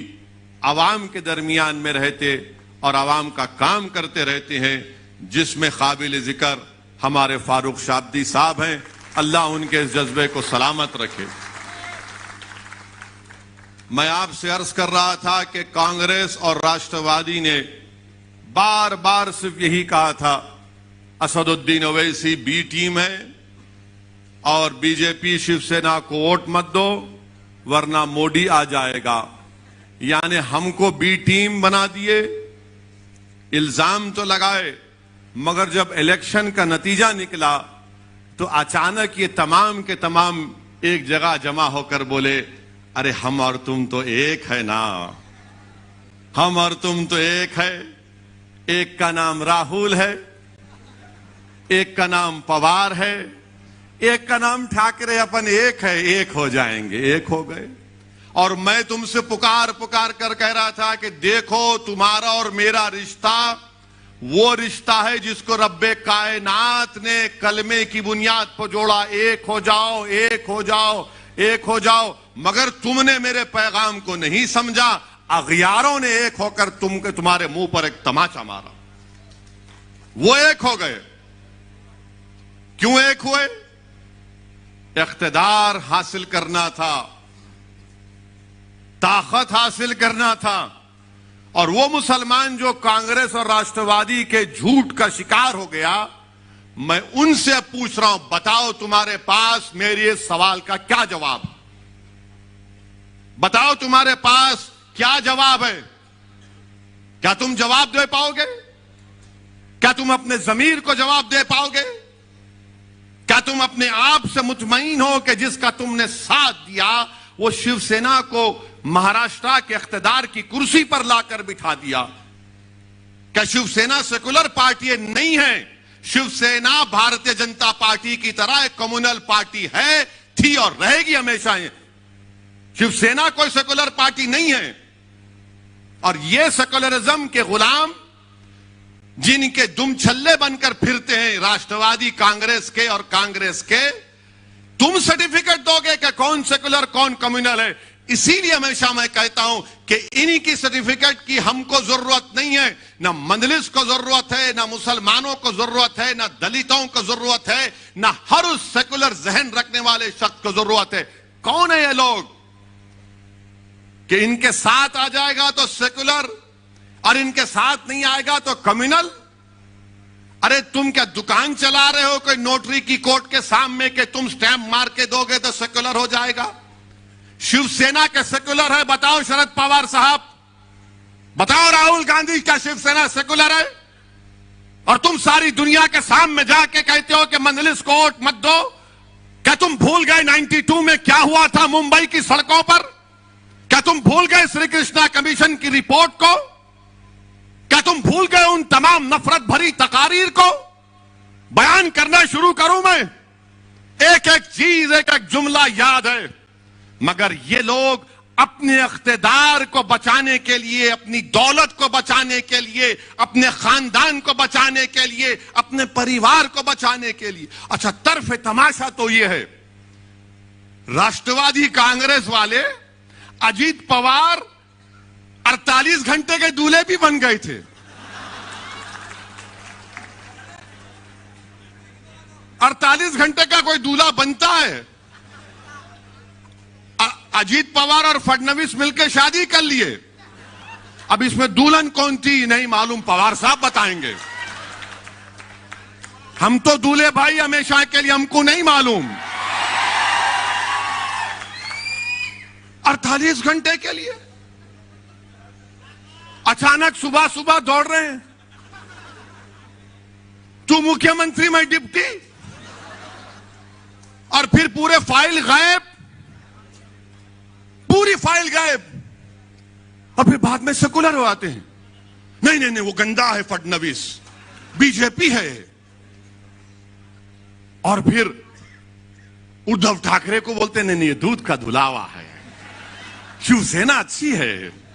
आवाम के दरमियान में रहते और आवाम का काम करते रहते हैं, जिसमें काबिल जिक्र हमारे फारूक शाब्दी साहब हैं। अल्लाह उनके इस जज्बे को सलामत रखे। मैं आपसे अर्ज कर रहा था कि कांग्रेस और राष्ट्रवादी ने बार बार सिर्फ यही कहा था, असदुद्दीन ओवैसी बी टीम है और बीजेपी शिवसेना को वोट मत दो वरना मोदी आ जाएगा। यानी हमको बी टीम बना दिए, इल्जाम तो लगाए मगर जब इलेक्शन का नतीजा निकला तो अचानक ये तमाम के तमाम एक जगह जमा होकर बोले, अरे हम और तुम तो एक है ना, हम और तुम तो एक है। एक का नाम राहुल है, एक का नाम पवार है, एक का नाम ठाकरे, अपन एक है, एक हो जाएंगे। एक हो गए। और मैं तुमसे पुकार पुकार कर कह रहा था कि देखो तुम्हारा और मेरा रिश्ता वो रिश्ता है जिसको रब्बे कायनात ने कलमे की बुनियाद पर जोड़ा, एक हो जाओ, एक हो जाओ, एक हो जाओ। मगर तुमने मेरे पैगाम को नहीं समझा, अगियारों ने एक होकर तुम्हारे मुंह पर एक तमाचा मारा। वो एक हो गए। क्यों एक हुए? इख्तिदार हासिल करना था, ताकत हासिल करना था। और वो मुसलमान जो कांग्रेस और राष्ट्रवादी के झूठ का शिकार हो गया, मैं उनसे पूछ रहा हूं, बताओ तुम्हारे पास मेरे इस सवाल का क्या जवाब? बताओ तुम्हारे पास क्या जवाब है? क्या तुम जवाब दे पाओगे? क्या तुम अपने जमीर को जवाब दे पाओगे? क्या तुम अपने आप से मुतमईन हो कि जिसका तुमने साथ दिया वो शिवसेना को महाराष्ट्र के इख्तिदार की कुर्सी पर लाकर बिठा दिया? क्या शिवसेना सेकुलर पार्टी नहीं है? शिवसेना भारतीय जनता पार्टी की तरह एक कम्युनल पार्टी है, थी और रहेगी हमेशा। शिवसेना कोई सेकुलर पार्टी नहीं है। और ये सेकुलरिज्म के गुलाम जिनके दुम छल्ले बनकर फिरते हैं राष्ट्रवादी कांग्रेस के और कांग्रेस के, तुम सर्टिफिकेट दोगे कि कौन सेकुलर कौन कम्युनल है? इसीलिए हमेशा मैं कहता हूं कि इन्हीं की सर्टिफिकेट की हमको जरूरत नहीं है। ना मंदलिस को जरूरत है, ना मुसलमानों को जरूरत है, ना दलितों को जरूरत है, ना हर उस सेकुलर जहन रखने वाले शख्स को जरूरत है। कौन है ये लोग कि इनके साथ आ जाएगा तो सेकुलर और इनके साथ नहीं आएगा तो कम्युनल? अरे तुम क्या दुकान चला रहे हो कोई नोटरी की कोर्ट के सामने के तुम स्टैंप मार के दोगे तो सेकुलर हो जाएगा? शिवसेना के सेकुलर है? बताओ शरद पवार साहब, बताओ राहुल गांधी, क्या शिवसेना सेकुलर है? और तुम सारी दुनिया के सामने जाके कहते हो कि मंदलिस को वोट मत दो। क्या तुम भूल गए 92 में क्या हुआ था मुंबई की सड़कों पर? क्या तुम भूल गए श्री कृष्णा कमीशन की रिपोर्ट को? क्या तुम भूल गए उन तमाम नफरत भरी तकारीर को? बयान करना शुरू करूं मैं, एक एक चीज, एक एक जुमला याद है, मगर ये लोग अपने इख्तिदार को बचाने के लिए, अपनी दौलत को बचाने के लिए, अपने खानदान को बचाने के लिए, अपने परिवार को बचाने के लिए। अच्छा, तर्फ तमाशा तो ये है, राष्ट्रवादी कांग्रेस वाले अजीत पवार 48 घंटे के दूल्हे भी बन गए थे। 48 घंटे का कोई दूल्हा बनता है? अजीत पवार और फडणवीस मिलकर शादी कर लिए। अब इसमें दुल्हन कौन थी नहीं मालूम, पवार साहब बताएंगे। हम तो दूल्हे भाई हमेशा के लिए, हमको नहीं मालूम। 48 घंटे के लिए अचानक सुबह सुबह दौड़ रहे हैं, तू मुख्यमंत्री मैं डिप्टी, और फिर पूरे फाइल गायब, पूरी फाइल गायब। और फिर बाद में सेकुलर हो आते हैं, नहीं नहीं नहीं वो गंदा है फडणवीस, बीजेपी है। और फिर उद्धव ठाकरे को बोलते नहीं नहीं ये दूध का धुलावा है, शिवसेना अच्छी है।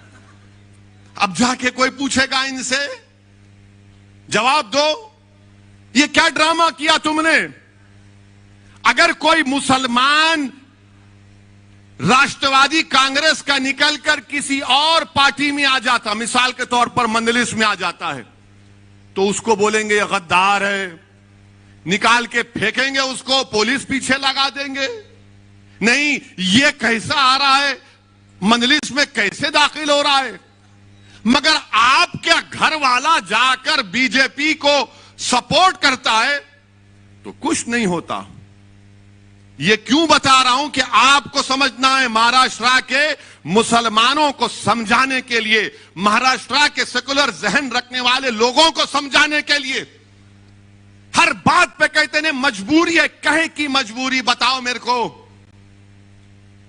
अब जाके कोई पूछेगा इनसे, जवाब दो, ये क्या ड्रामा किया तुमने? अगर कोई मुसलमान राष्ट्रवादी कांग्रेस का निकलकर किसी और पार्टी में आ जाता, मिसाल के तौर पर मंदलिस में आ जाता है, तो उसको बोलेंगे ये गद्दार है, निकाल के फेंकेंगे उसको, पुलिस पीछे लगा देंगे। नहीं, ये कैसा आ रहा है, मंदलिस में कैसे दाखिल हो रहा है? मगर आपका घर वाला जाकर बीजेपी को सपोर्ट करता है तो कुछ नहीं होता। ये क्यों बता रहा हूं कि आपको समझना है, महाराष्ट्र के मुसलमानों को समझाने के लिए, महाराष्ट्र के सेकुलर जहन रखने वाले लोगों को समझाने के लिए ने मजबूरी है, कहे की मजबूरी बताओ मेरे को,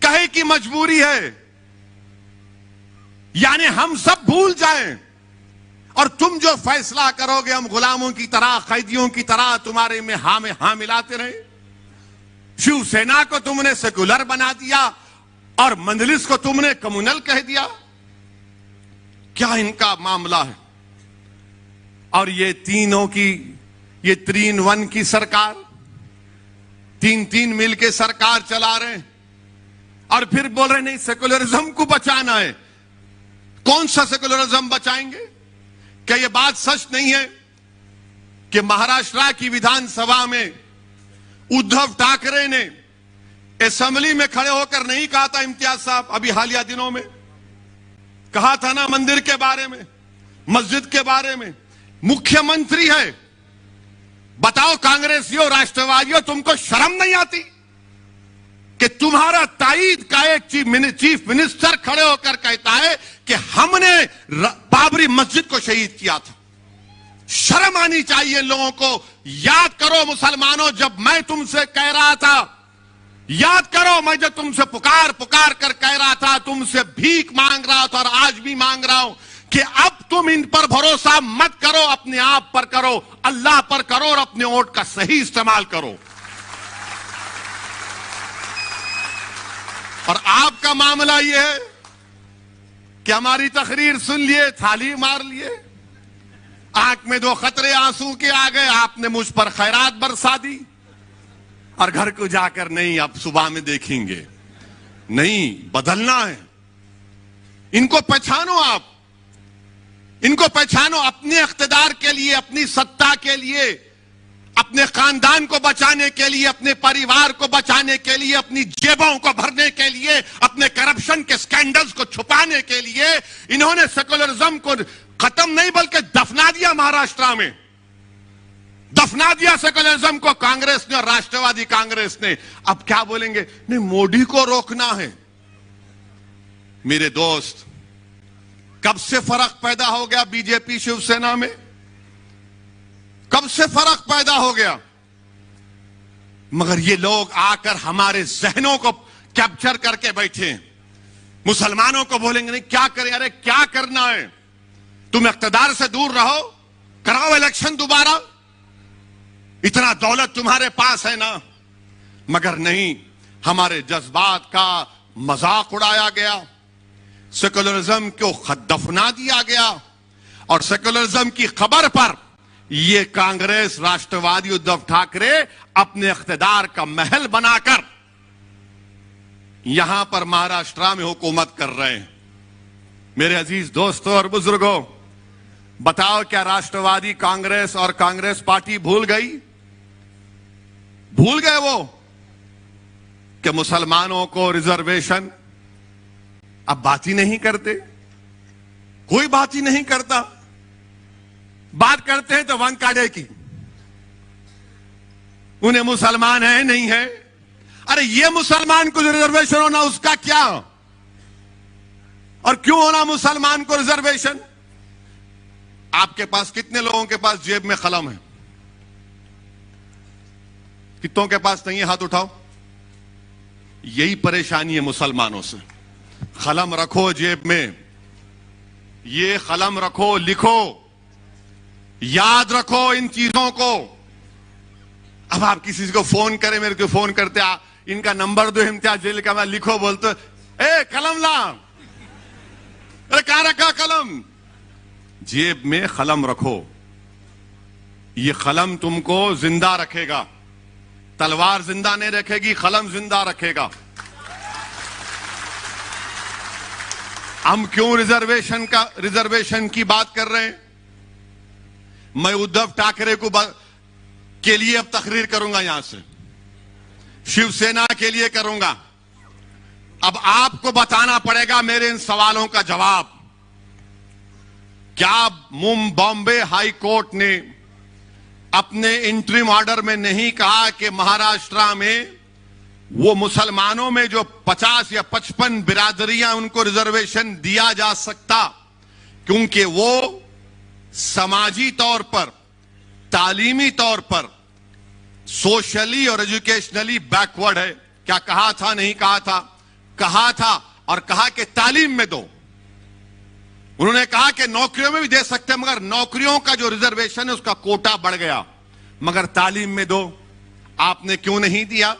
कहे की मजबूरी है। यानी हम सब भूल जाएं और तुम जो फैसला करोगे हम गुलामों की तरह, कैदियों की तरह तुम्हारे में हाँ मिलाते रहे। शिवसेना को तुमने सेकुलर बना दिया और मंजलिस को तुमने कम्युनल कह दिया। क्या इनका मामला है? और ये तीनों की, ये 3-1 की सरकार, 3-3 मिल के सरकार चला रहे हैं और फिर बोल रहे नहीं सेकुलरिज्म को बचाना है। कौन सा सेकुलरिज्म बचाएंगे? क्या यह बात सच नहीं है कि महाराष्ट्र की विधानसभा में उद्धव ठाकरे ने असेंबली में खड़े होकर नहीं कहा था, इम्तियाज साहब अभी हालिया दिनों में कहा था ना, मंदिर के बारे में, मस्जिद के बारे में। मुख्यमंत्री है, बताओ कांग्रेसियों, राष्ट्रवादियों, तुमको शर्म नहीं आती कि तुम्हारा ताईद का एक चीफ मिनिस्टर खड़े होकर कहता है कि हमने बाबरी मस्जिद को शहीद किया था। शर्म आनी चाहिए लोगों को। याद करो मुसलमानों, जब मैं तुमसे कह रहा था, याद करो मैं जब तुमसे पुकार कर कह रहा था, तुमसे भीख मांग रहा था और आज भी मांग रहा हूं कि अब तुम इन पर भरोसा मत करो, अपने आप पर करो, अल्लाह पर करो और अपने वोट का सही इस्तेमाल करो। और आपका मामला यह है कि हमारी तकरीर सुन लिए, थाली मार लिए, आंख में 2 खतरे आंसू के आ गए, आपने मुझ पर खैरात बरसा दी और घर को जाकर नहीं अब सुबह में देखेंगे। नहीं, बदलना है। इनको पहचानो, आप इनको पहचानो। अपने इख्तिदार के लिए, अपनी सत्ता के लिए, अपने खानदान को बचाने के लिए, अपने परिवार को बचाने के लिए, अपनी जेबों को भरने के लिए, अपने करप्शन के स्कैंडल्स को छुपाने के लिए इन्होंने सेकुलरिज्म को खत्म नहीं बल्कि दफना दिया। महाराष्ट्र में दफना दिया सेकुलरिज्म को कांग्रेस ने और राष्ट्रवादी कांग्रेस ने। अब क्या बोलेंगे? नहीं, मोदी को रोकना है। मेरे दोस्त, कब से फर्क पैदा हो गया बीजेपी शिवसेना में? कब से फर्क पैदा हो गया? मगर ये लोग आकर हमारे जहनों को कैप्चर करके बैठे। मुसलमानों को बोलेंगे नहीं, क्या करें? अरे क्या करना है? तुम इख्तिदार से दूर रहो, कराओ इलेक्शन दोबारा, इतना दौलत तुम्हारे पास है ना। मगर नहीं, हमारे जज्बात का मजाक उड़ाया गया, सेकुलरिज्म को दफना दिया गया और सेकुलरिज्म की खबर पर ये कांग्रेस, राष्ट्रवादी उद्धव ठाकरे अपने इख्तिदार का महल बनाकर यहां पर महाराष्ट्र में हुकूमत कर रहे हैं। मेरे अजीज दोस्तों और बुजुर्गों, बताओ क्या राष्ट्रवादी कांग्रेस और कांग्रेस पार्टी भूल गई? भूल गए वो कि मुसलमानों को रिजर्वेशन? अब बात ही नहीं करते, कोई बात ही नहीं करता। बात करते हैं तो वंकाड़े की, उन्हें मुसलमान है नहीं है। अरे ये मुसलमान को रिजर्वेशन होना उसका क्या? और क्यों होना मुसलमान को रिजर्वेशन? आपके पास कितने लोगों के पास जेब में कलम है? कितनों के पास नहीं है? हाथ उठाओ। यही परेशानी है मुसलमानों से। कलम रखो जेब में, ये कलम रखो, लिखो, याद रखो इन चीजों को। अब आप किसी को फोन करें, मेरे को फोन करते, इनका नंबर दो इम्तियाज जेल का, मैं लिखो बोलते, ए कलम ला। अरे कहां रखा कलम? जेब में कलम रखो, ये कलम तुमको जिंदा रखेगा। तलवार जिंदा नहीं रखेगी, कलम जिंदा रखेगा। हम क्यों रिजर्वेशन की बात कर रहे हैं? मैं उद्धव ठाकरे के लिए अब तकरीर करूंगा, यहां से शिवसेना के लिए करूंगा। अब आपको बताना पड़ेगा मेरे इन सवालों का जवाब। क्या बॉम्बे हाई कोर्ट ने अपने इंटरिम ऑर्डर में नहीं कहा कि महाराष्ट्र में वो मुसलमानों में जो 50 या 55 बिरादरियां, उनको रिजर्वेशन दिया जा सकता, क्योंकि वो समाजी तौर पर, तालीमी तौर पर, सोशली और एजुकेशनली बैकवर्ड है। क्या कहा था? नहीं कहा था? कहा था, और कहा कि तालीम में दो। उन्होंने कहा कि नौकरियों में भी दे सकते हैं, मगर नौकरियों का जो रिजर्वेशन है उसका कोटा बढ़ गया, मगर तालीम में दो। आपने क्यों नहीं दिया?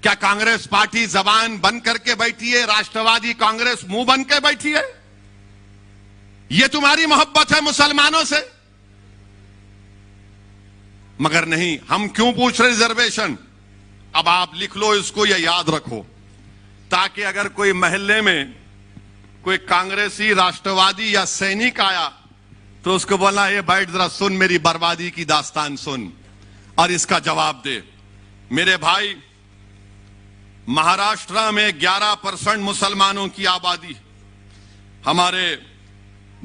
क्या कांग्रेस पार्टी जबान बंद करके बैठी है? राष्ट्रवादी कांग्रेस मुंह बंद के बैठी है? यह तुम्हारी मोहब्बत है मुसलमानों से? मगर नहीं। हम क्यों पूछ रहे रिजर्वेशन? अब आप लिख लो इसको या याद रखो, ताकि अगर कोई महल्ले में कोई कांग्रेसी, राष्ट्रवादी या सैनिक आया तो उसको बोलना, ये बैठ जरा सुन, मेरी बर्बादी की दास्तान सुन और इसका जवाब दे। मेरे भाई, महाराष्ट्र में 11% मुसलमानों की आबादी। हमारे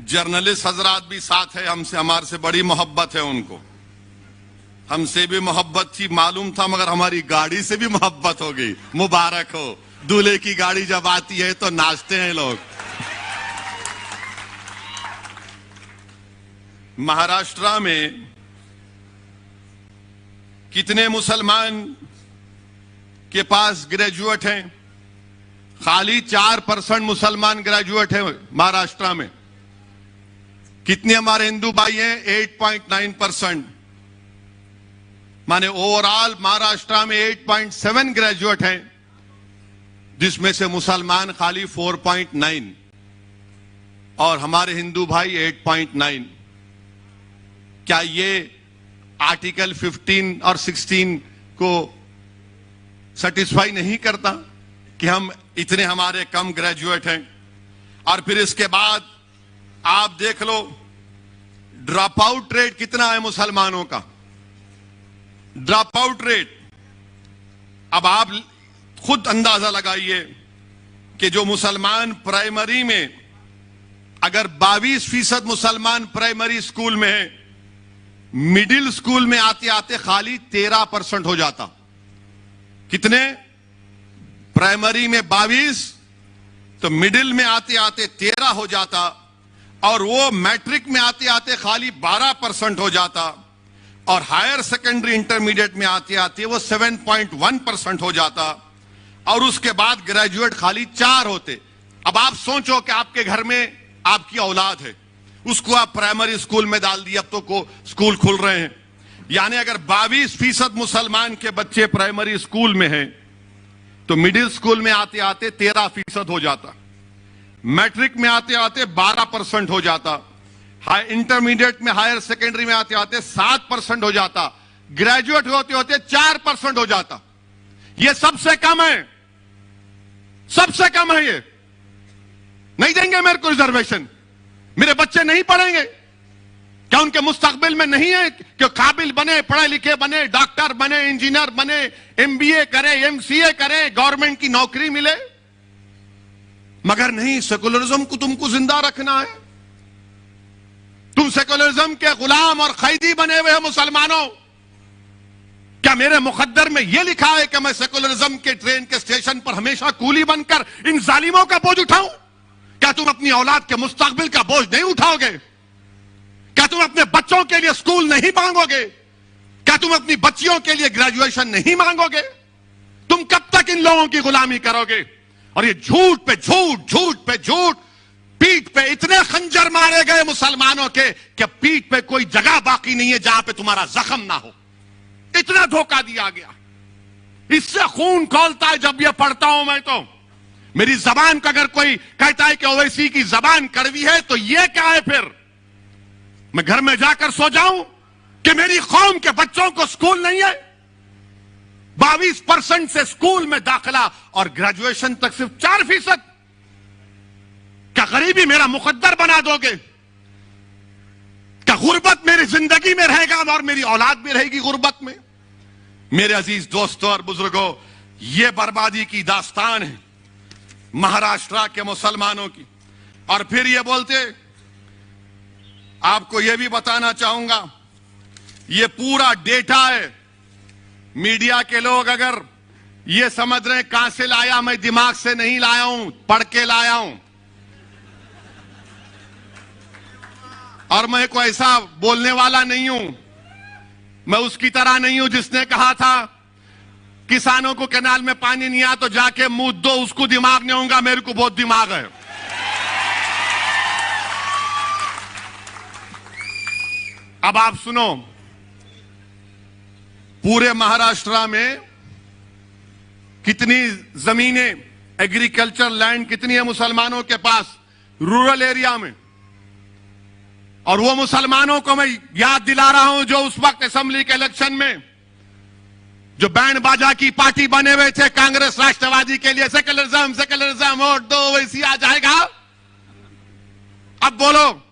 जर्नलिस्ट हजरात भी साथ है, हमारे से बड़ी मोहब्बत है उनको। हमसे भी मोहब्बत थी, मालूम था, मगर हमारी गाड़ी से भी मोहब्बत हो गई। मुबारक हो, दूल्हे की गाड़ी जब आती है तो नाचते हैं लोग। महाराष्ट्र में कितने मुसलमान के पास ग्रेजुएट हैं? खाली 4% मुसलमान ग्रेजुएट हैं महाराष्ट्र में। कितने हमारे हिंदू भाई हैं? 8.9%। माने ओवरऑल महाराष्ट्र में 8.7 ग्रेजुएट हैं, जिसमें से मुसलमान खाली 4.9 और हमारे हिंदू भाई 8.9। क्या ये आर्टिकल 15 और 16 को सेटिस्फाई नहीं करता कि हम इतने हमारे कम ग्रेजुएट हैं? और फिर इसके बाद आप देख लो ड्रॉप आउट रेट कितना है मुसलमानों का। ड्रॉप आउट रेट, अब आप खुद अंदाजा लगाइए कि जो मुसलमान प्राइमरी में, अगर 22% मुसलमान प्राइमरी स्कूल में है, मिडिल स्कूल में आते आते खाली 13% हो जाता। कितने? प्राइमरी में 22, तो मिडिल में आते आते 13 हो जाता, और वो मैट्रिक में आते आते खाली 12% हो जाता, और हायर सेकेंडरी इंटरमीडिएट में आते आते वो 7.1% हो जाता, और उसके बाद ग्रेजुएट खाली 4 होते। अब आप सोचो कि आपके घर में आपकी औलाद है, उसको आप प्राइमरी स्कूल में डाल दिए, अब तो को स्कूल खुल रहे हैं, यानी अगर 22% मुसलमान के बच्चे प्राइमरी स्कूल में हैं, तो मिडिल स्कूल में आते आते 13% हो जाता, मैट्रिक में आते आते 12% हो जाता, इंटरमीडिएट में, हायर सेकेंडरी में आते आते 7% हो जाता, ग्रेजुएट होते होते 4% हो जाता। यह सबसे कम है, सबसे कम है। ये नहीं देंगे मेरे को रिजर्वेशन, मेरे बच्चे नहीं पढ़ेंगे? क्या उनके मुस्तकबिल में नहीं है कि काबिल बने, पढ़े लिखे बने, डॉक्टर बने, इंजीनियर बने, MBA करे, MCA करे, गवर्नमेंट की नौकरी मिले? मगर नहीं, सेकुलरिज्म को तुमको जिंदा रखना है। तुम सेकुलरिज्म के गुलाम और कैदी बने हुए हो मुसलमानों। क्या मेरे मुकद्दर में यह लिखा है कि मैं सेकुलरिज्म के ट्रेन के स्टेशन पर हमेशा कूली बनकर इन जालिमों का बोझ उठाऊं? क्या तुम अपनी औलाद के मुस्तकबिल का बोझ नहीं उठाओगे? क्या तुम अपने बच्चों के लिए स्कूल नहीं मांगोगे? क्या तुम अपनी बच्चियों के लिए ग्रेजुएशन नहीं मांगोगे? तुम कब तक इन लोगों की गुलामी करोगे? और ये झूठ पे झूठ, झूठ पे झूठ, पीठ पे इतने खंजर मारे गए मुसलमानों के कि पीठ पे कोई जगह बाकी नहीं है जहां पे तुम्हारा जख्म ना हो। इतना धोखा दिया गया, इससे खून खौलता है जब यह पढ़ता हूं मैं। तो मेरी जबान का अगर कोई कहता है कि ओवैसी की जबान कड़वी है, तो यह क्या है? फिर मैं घर में जाकर सो जाऊं कि मेरी कौम के बच्चों को स्कूल नहीं है? 22% से स्कूल में दाखिला और ग्रेजुएशन तक सिर्फ 4%। क्या गरीबी मेरा मुकद्दर बना दोगे? क्या गुर्बत मेरी जिंदगी में रहेगा और मेरी औलाद भी रहेगी गुर्बत में? मेरे अजीज दोस्तों और बुजुर्गों, यह बर्बादी की दास्तान है महाराष्ट्र के मुसलमानों की। और फिर ये बोलते, आपको यह भी बताना चाहूंगा, यह पूरा डेटा है। मीडिया के लोग अगर ये समझ रहे हैं कहां से लाया, मैं दिमाग से नहीं लाया हूं, पढ़ के लाया हूं। और मैं कोई ऐसा बोलने वाला नहीं हूं। मैं उसकी तरह नहीं हूं जिसने कहा था किसानों को कैनाल में पानी नहीं आया तो जाके मुंह दो, उसको दिमाग नहीं होगा, मेरे को बहुत दिमाग है। अब आप सुनो, पूरे महाराष्ट्र में कितनी जमीनें, एग्रीकल्चर लैंड कितनी है मुसलमानों के पास रूरल एरिया में। और वो मुसलमानों को मैं याद दिला रहा हूं जो उस वक्त असेंबली के इलेक्शन में जो बैंड बाजा की पार्टी बने हुए थे कांग्रेस राष्ट्रवादी के लिए, सेकुलरिज्म सेकुलरिज्म वोट दो वैसी आ जाएगा। अब बोलो,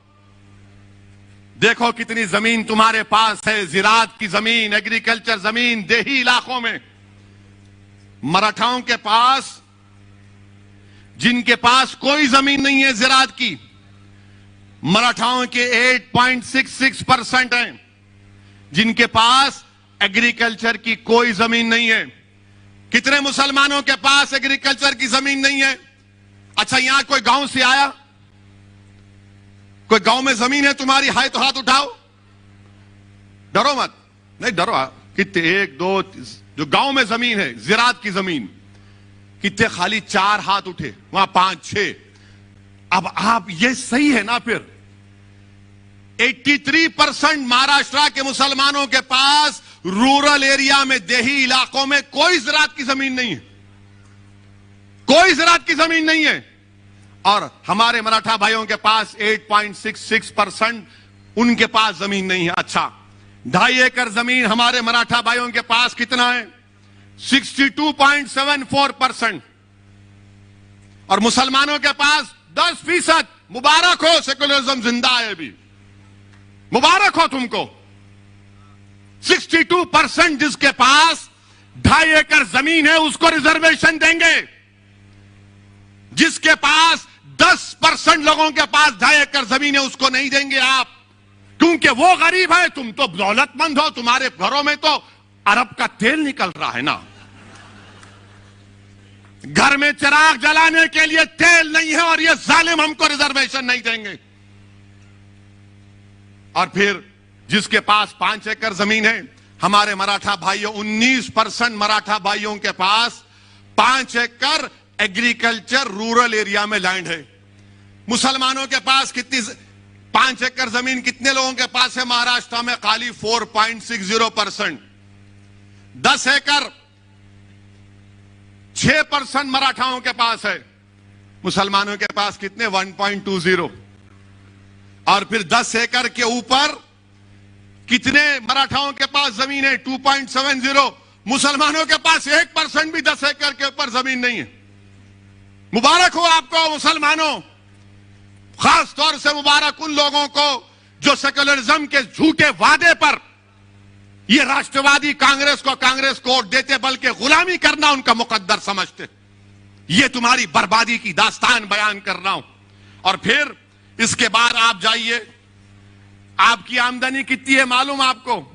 देखो कितनी जमीन तुम्हारे पास है, जिरात की जमीन, एग्रीकल्चर जमीन देही इलाकों में। मराठाओं के पास, जिनके पास कोई जमीन नहीं है जिरात की, मराठाओं के 8.66% हैं जिनके पास एग्रीकल्चर की कोई जमीन नहीं है। कितने मुसलमानों के पास एग्रीकल्चर की जमीन नहीं है? अच्छा, यहां कोई गांव से आया, कोई गांव में जमीन है तुम्हारी, हाय तो हाथ उठाओ, डरो मत, नहीं डरो। कितने, 1 2 जो गांव में जमीन है जिरात की जमीन, कितने खाली 4 हाथ उठे, वहां 5 6। अब आप, ये सही है ना? फिर 83% महाराष्ट्र के मुसलमानों के पास रूरल एरिया में, देही इलाकों में कोई ज़राअत की जमीन नहीं है, कोई ज़राअत की जमीन नहीं है। और हमारे मराठा भाइयों के पास 8.66% उनके पास जमीन नहीं है। अच्छा, 2.5 एकड़ जमीन हमारे मराठा भाइयों के पास कितना है? 62.74%। और मुसलमानों के पास 10%। मुबारक हो, सेकुलरिज्म जिंदा है अभी, मुबारक हो तुमको। 62% जिसके पास 2.5 एकड़ जमीन है उसको रिजर्वेशन देंगे, जिसके पास 10% लोगों के पास 2.5 एकड़ जमीन है उसको नहीं देंगे आप, क्योंकि वो गरीब है, तुम तो दौलतमंद हो, तुम्हारे घरों में तो अरब का तेल निकल रहा है ना, घर में चिराग जलाने के लिए तेल नहीं है, और ये जालिम हमको रिजर्वेशन नहीं देंगे। और फिर जिसके पास 5 एकड़ जमीन है, हमारे मराठा भाइयों, 19% मराठा भाइयों के पास 5 एकड़ एग्रीकल्चर रूरल एरिया में लैंड है। मुसलमानों के पास कितनी, 5 एकड़ जमीन कितने लोगों के पास है महाराष्ट्र में? खाली 4.60%। 10 एकड़ 6% मराठाओं के पास है, मुसलमानों के पास कितने? 1.20। और फिर 10 एकड़ के ऊपर कितने मराठाओं के पास जमीन है? 2.70। मुसलमानों के पास 1% भी 10 एकड़ के ऊपर जमीन नहीं है। मुबारक हो आपको मुसलमानों, खास तौर से मुबारक उन लोगों को जो सेकुलरिज्म के झूठे वादे पर ये राष्ट्रवादी कांग्रेस को वोट देते, बल्कि गुलामी करना उनका मुकद्दर समझते। ये तुम्हारी बर्बादी की दास्तान बयान कर रहा हूं। और फिर इसके बाद आप जाइए, आपकी आमदनी कितनी है मालूम आपको?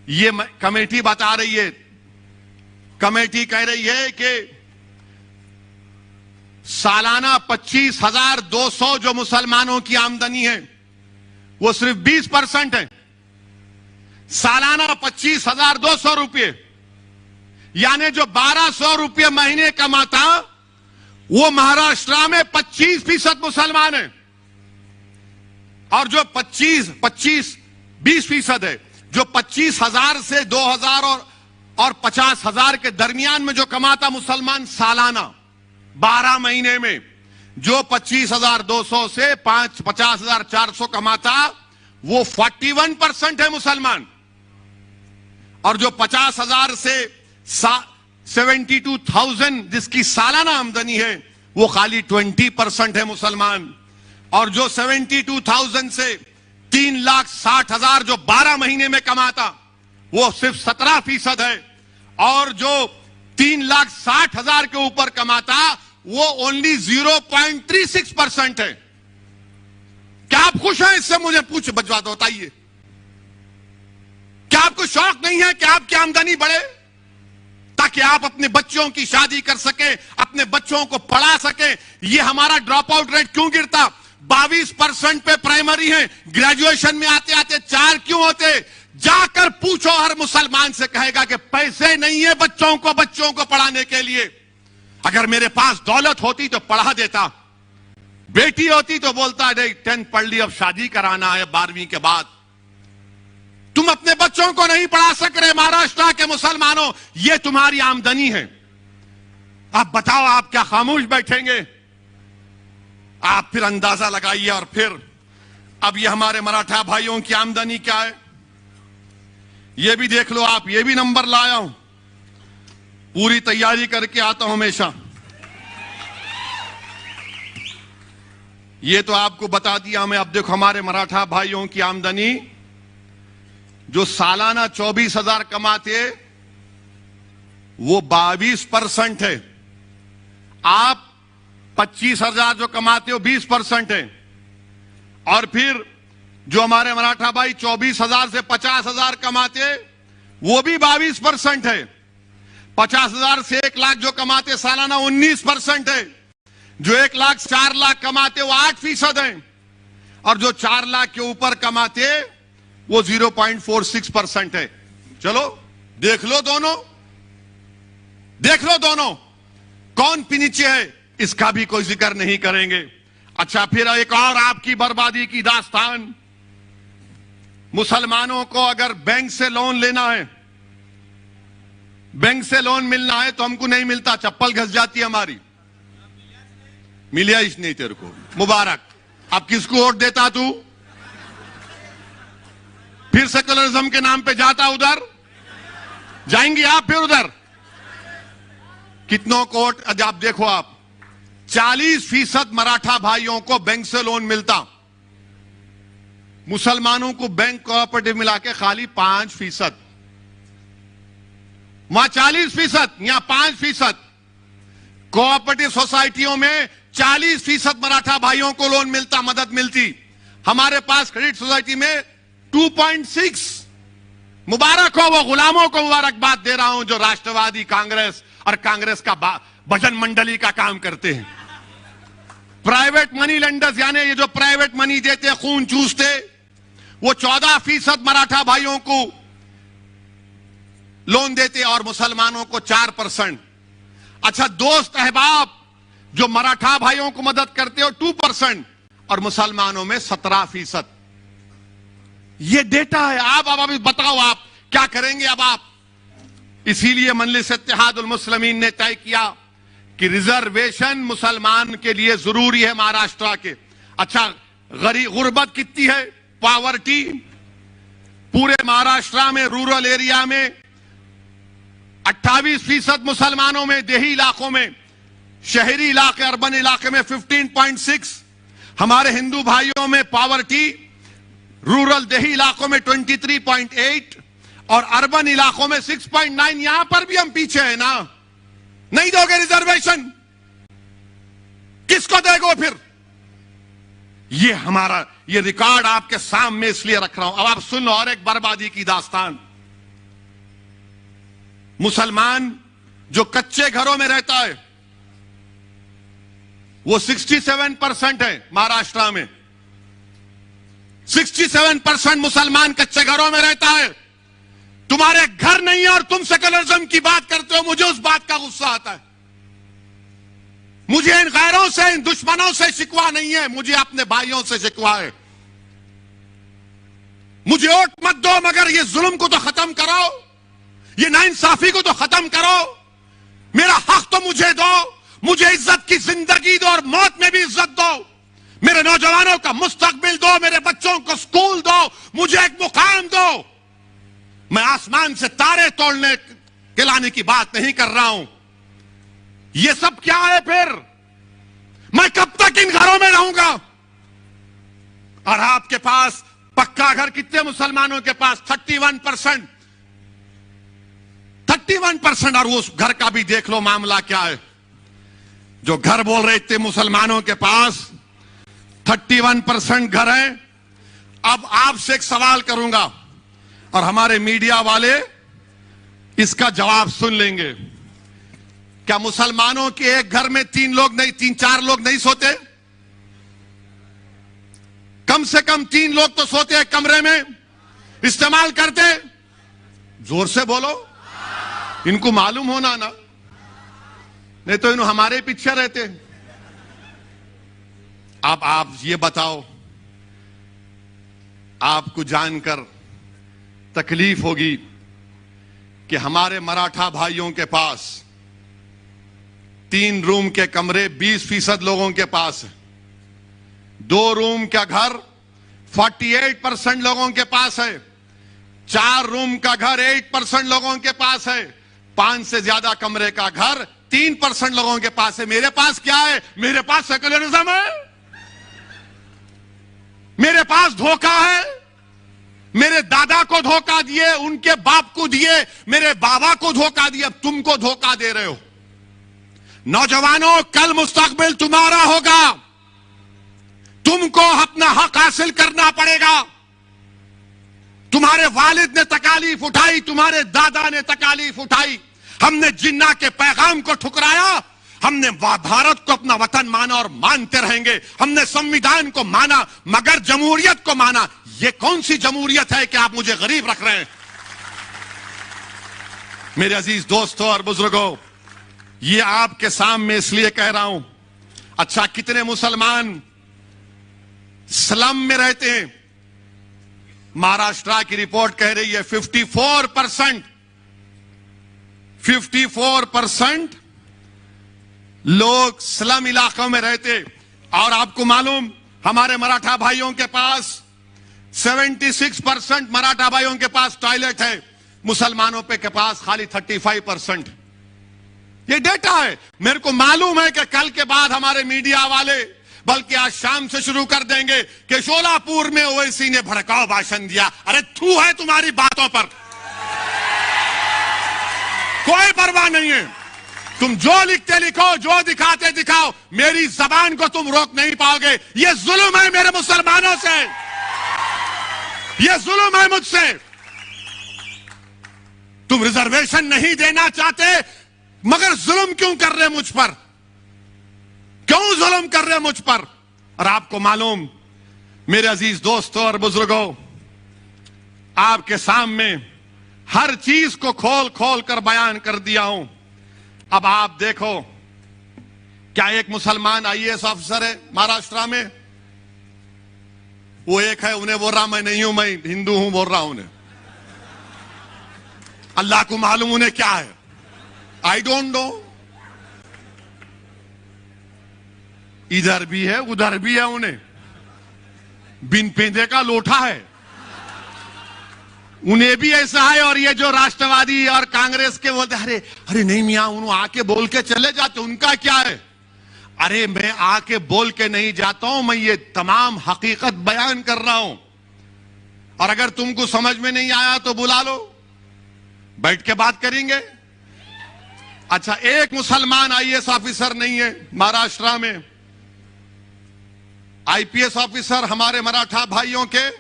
ये कमेटी बता रही है, कमेटी कह रही है कि सालाना 25,200 जो मुसलमानों की आमदनी है वो सिर्फ 20% है। सालाना 25,200 रुपये, यानी जो 1,200 रुपये महीने कमाता वो महाराष्ट्र में 25% मुसलमान है। और जो 20% है, जो 25,000 से 2,000 और 50,000 के दरमियान में जो कमाता मुसलमान सालाना 12 महीने में, जो 25,200 से 50,400 कमाता वो 41% है मुसलमान। और जो 50,000 से 72,000 जिसकी सालाना आमदनी है वो खाली 20% है मुसलमान। और जो 72,000 से 3,60,000 जो 12 महीने में कमाता वो सिर्फ 17% है। और जो 3,60,000 के ऊपर कमाता वो ओनली 0.36% है। क्या आप खुश हैं इससे? मुझे बजवा दो, बताइए। क्या आपको शौक नहीं है कि आपकी आमदनी बढ़े, ताकि आप अपने बच्चों की शादी कर सके, अपने बच्चों को पढ़ा सके? ये हमारा ड्रॉप आउट रेट क्यों गिरता? 22% पे प्राइमरी हैं, ग्रेजुएशन में आते आते 4 क्यों होते? जाकर पूछो, हर मुसलमान से कहेगा कि पैसे नहीं है बच्चों को पढ़ाने के लिए। अगर मेरे पास दौलत होती तो पढ़ा देता, बेटी होती तो बोलता नहीं 10th पढ़ ली, अब शादी कराना है 12वीं के बाद। तुम अपने बच्चों को नहीं पढ़ा सक रहे महाराष्ट्र के मुसलमानों, यह तुम्हारी आमदनी है। आप बताओ, आप क्या खामोश बैठेंगे? आप फिर अंदाजा लगाइए। और फिर अब ये हमारे मराठा भाइयों की आमदनी क्या है, ये भी देख लो आप। ये भी नंबर लाया हूं, पूरी तैयारी करके आता हूं हमेशा। ये तो आपको बता दिया मैं। अब देखो हमारे मराठा भाइयों की आमदनी जो सालाना 24,000 कमाते, वो 22% है। आप 25,000 जो कमाते हो 20% है। और फिर जो हमारे मराठा भाई 24,000 से 50,000 कमाते, वो भी 22% है। 50,000 से 1 लाख जो कमाते सालाना 19% है। जो 1 लाख 4 लाख कमाते वो 8% है। और जो 4 लाख के ऊपर कमाते वो 0.46% है। चलो देख लो दोनों कौन नीचे है, इसका भी कोई जिक्र नहीं करेंगे। अच्छा, फिर एक और आपकी बर्बादी की दास्तान। मुसलमानों को अगर बैंक से लोन लेना है, बैंक से लोन मिलना है तो हमको नहीं मिलता, चप्पल घस जाती है हमारी। मिलिया ही नहीं तेरे को, मुबारक। अब किसको वोट देता तू? फिर सेकुलरिज्म के नाम पे जाता उधर, जाएंगे आप फिर उधर। कितनों को वोट? आप देखो, आप 40% मराठा भाइयों को बैंक से लोन मिलता, मुसलमानों को बैंक कोऑपरेटिव मिला के खाली 5%। वहां 40%, यहां 5%। कोऑपरेटिव सोसाइटियों में 40% मराठा भाइयों को लोन मिलता, मदद मिलती। हमारे पास क्रेडिट सोसाइटी में 2.6। मुबारक हो वो गुलामों को, मुबारकबाद दे रहा हूं जो राष्ट्रवादी कांग्रेस और कांग्रेस का भजन मंडली का काम करते हैं। प्राइवेट मनी लेंडर्स, यानी ये जो प्राइवेट मनी देते, खून चूसते, वो 14% मराठा भाइयों को लोन देते और मुसलमानों को 4%। अच्छा, दोस्त अहबाब जो मराठा भाइयों को मदद करते हो 2% और मुसलमानों में 17%। ये डेटा है। आप अब अभी बताओ आप क्या करेंगे अब आप? इसीलिए मजलिस इत्तेहादुल मुस्लिमीन ने तय किया कि रिजर्वेशन मुसलमान के लिए जरूरी है महाराष्ट्र के। अच्छा, गुर्बत कितनी है, पॉवर्टी पूरे महाराष्ट्र में, रूरल एरिया में 28% मुसलमानों में, देही इलाकों में, शहरी इलाके अर्बन इलाके में 15.6, हमारे हिंदू भाइयों में पॉवर्टी रूरल देही इलाकों में 23.8 और अर्बन इलाकों में 6.9। यहां पर भी हम पीछे हैं ना। नहीं दोगे रिजर्वेशन, किसको देगो फिर? ये हमारा ये रिकॉर्ड आपके सामने इसलिए रख रहा हूं। अब आप सुन लो और एक बर्बादी की दास्तान। मुसलमान जो कच्चे घरों में रहता है वो 67% है महाराष्ट्र में। 67% मुसलमान कच्चे घरों में रहता है। तुम्हारे घर नहीं है और तुम सेकुलरिज्म की बात करते हो। मुझे उस बात का गुस्सा आता है। मुझे इन गैरों से, इन दुश्मनों से शिकवा नहीं है, मुझे अपने भाइयों से शिकवा है। मुझे वोट मत दो, मगर ये जुल्म को तो खत्म करो, ये नाइंसाफी को तो खत्म करो। मेरा हक तो मुझे दो, मुझे इज्जत की जिंदगी दो और मौत में भी इज्जत दो। मेरे नौजवानों का मुस्तकबिल दो, मेरे बच्चों को स्कूल दो, मुझे एक मुकाम दो। मैं आसमान से तारे तोड़ने के लाने की बात नहीं कर रहा हूं। ये सब क्या है फिर? मैं कब तक इन घरों में रहूंगा? और आपके पास पक्का घर कितने मुसलमानों के पास? 31%। 31%। और उस घर का भी देख लो मामला क्या है। जो घर बोल रहे थे मुसलमानों के पास 31% घर है। अब आपसे एक सवाल करूंगा और हमारे मीडिया वाले इसका जवाब सुन लेंगे। क्या मुसलमानों के एक घर में 3 लोग नहीं, 3-4 लोग नहीं सोते? कम से कम 3 लोग तो सोते हैं कमरे में, इस्तेमाल करते। जोर से बोलो, इनको मालूम होना ना, नहीं तो इन्हों हमारे पीछे रहते। अब आप ये बताओ, आपको जानकर तकलीफ होगी कि हमारे मराठा भाइयों के पास 3 रूम के कमरे 20% लोगों के पास है, 2 रूम का घर 48% लोगों के पास है, 4 रूम का घर 8% लोगों के पास है, 5 से ज्यादा कमरे का घर 3% लोगों के पास है। मेरे पास क्या है? मेरे पास सेकुलरिज्म है, मेरे पास धोखा है। मेरे दादा को धोखा दिए, उनके बाप को दिए, मेरे बाबा को धोखा दिया, अब तुमको धोखा दे रहे हो। नौजवानों, कल मुस्तकबिल तुम्हारा होगा, तुमको अपना हक हासिल करना पड़ेगा। तुम्हारे वालिद ने तकालीफ उठाई, तुम्हारे दादा ने तकालीफ उठाई। हमने जिन्ना के पैगाम को ठुकराया, हमने भारत को अपना वतन माना और मानते रहेंगे। हमने संविधान को माना मगर जमहूरियत को माना। ये कौन सी जमहूरियत है कि आप मुझे गरीब रख रहे हैं? मेरे अजीज दोस्तों और बुजुर्गों, ये आपके सामने इसलिए कह रहा हूं। अच्छा, कितने मुसलमान स्लम में रहते हैं? महाराष्ट्र की रिपोर्ट कह रही है 54% लोग स्लम इलाकों में रहते। और आपको मालूम, हमारे मराठा भाइयों के पास 76% मराठा भाइयों के पास टॉयलेट है, मुसलमानों पे के पास खाली 35%। ये डेटा है। मेरे को मालूम है कि कल के बाद हमारे मीडिया वाले, बल्कि आज शाम से शुरू कर देंगे कि शोलापुर में ओवैसी ने भड़काऊ भाषण दिया। अरे थू है तुम्हारी बातों पर, कोई परवाह नहीं है। तुम जो लिखते लिखो, जो दिखाते दिखाओ, मेरी जबान को तुम रोक नहीं पाओगे। ये जुल्म है मेरे मुसलमानों से, ये जुल्म है मुझसे। तुम रिजर्वेशन नहीं देना चाहते, मगर जुल्म क्यों कर रहे मुझ पर? क्यों जुल्म कर रहे मुझ पर? और आपको मालूम, मेरे अजीज दोस्तों और बुजुर्गों, आपके सामने हर चीज को खोल खोल कर बयान कर दिया हूं। अब आप देखो, क्या एक मुसलमान आईएएस ऑफिसर है महाराष्ट्र में? वो एक है, उन्हें बोल रहा मैं नहीं हूं, मैं हिंदू हूं बोल रहा हूं उन्हें। अल्लाह को मालूम उन्हें क्या है, आई डोंट नो। इधर भी है उधर भी है, उन्हें बिन पेंदे का लोटा है, उन्हें भी ऐसा है। और ये जो राष्ट्रवादी और कांग्रेस के बोलते अरे अरे नहीं मियां, उन्होंने आके बोल के चले जाते, उनका क्या है? अरे मैं आके बोल के नहीं जाता हूं, मैं ये तमाम हकीकत बयान कर रहा हूं। और अगर तुमको समझ में नहीं आया तो बुला लो, बैठ के बात करेंगे। अच्छा, एक मुसलमान आईएएस ऑफिसर नहीं है महाराष्ट्र में। आईपीएस ऑफिसर हमारे मराठा भाइयों के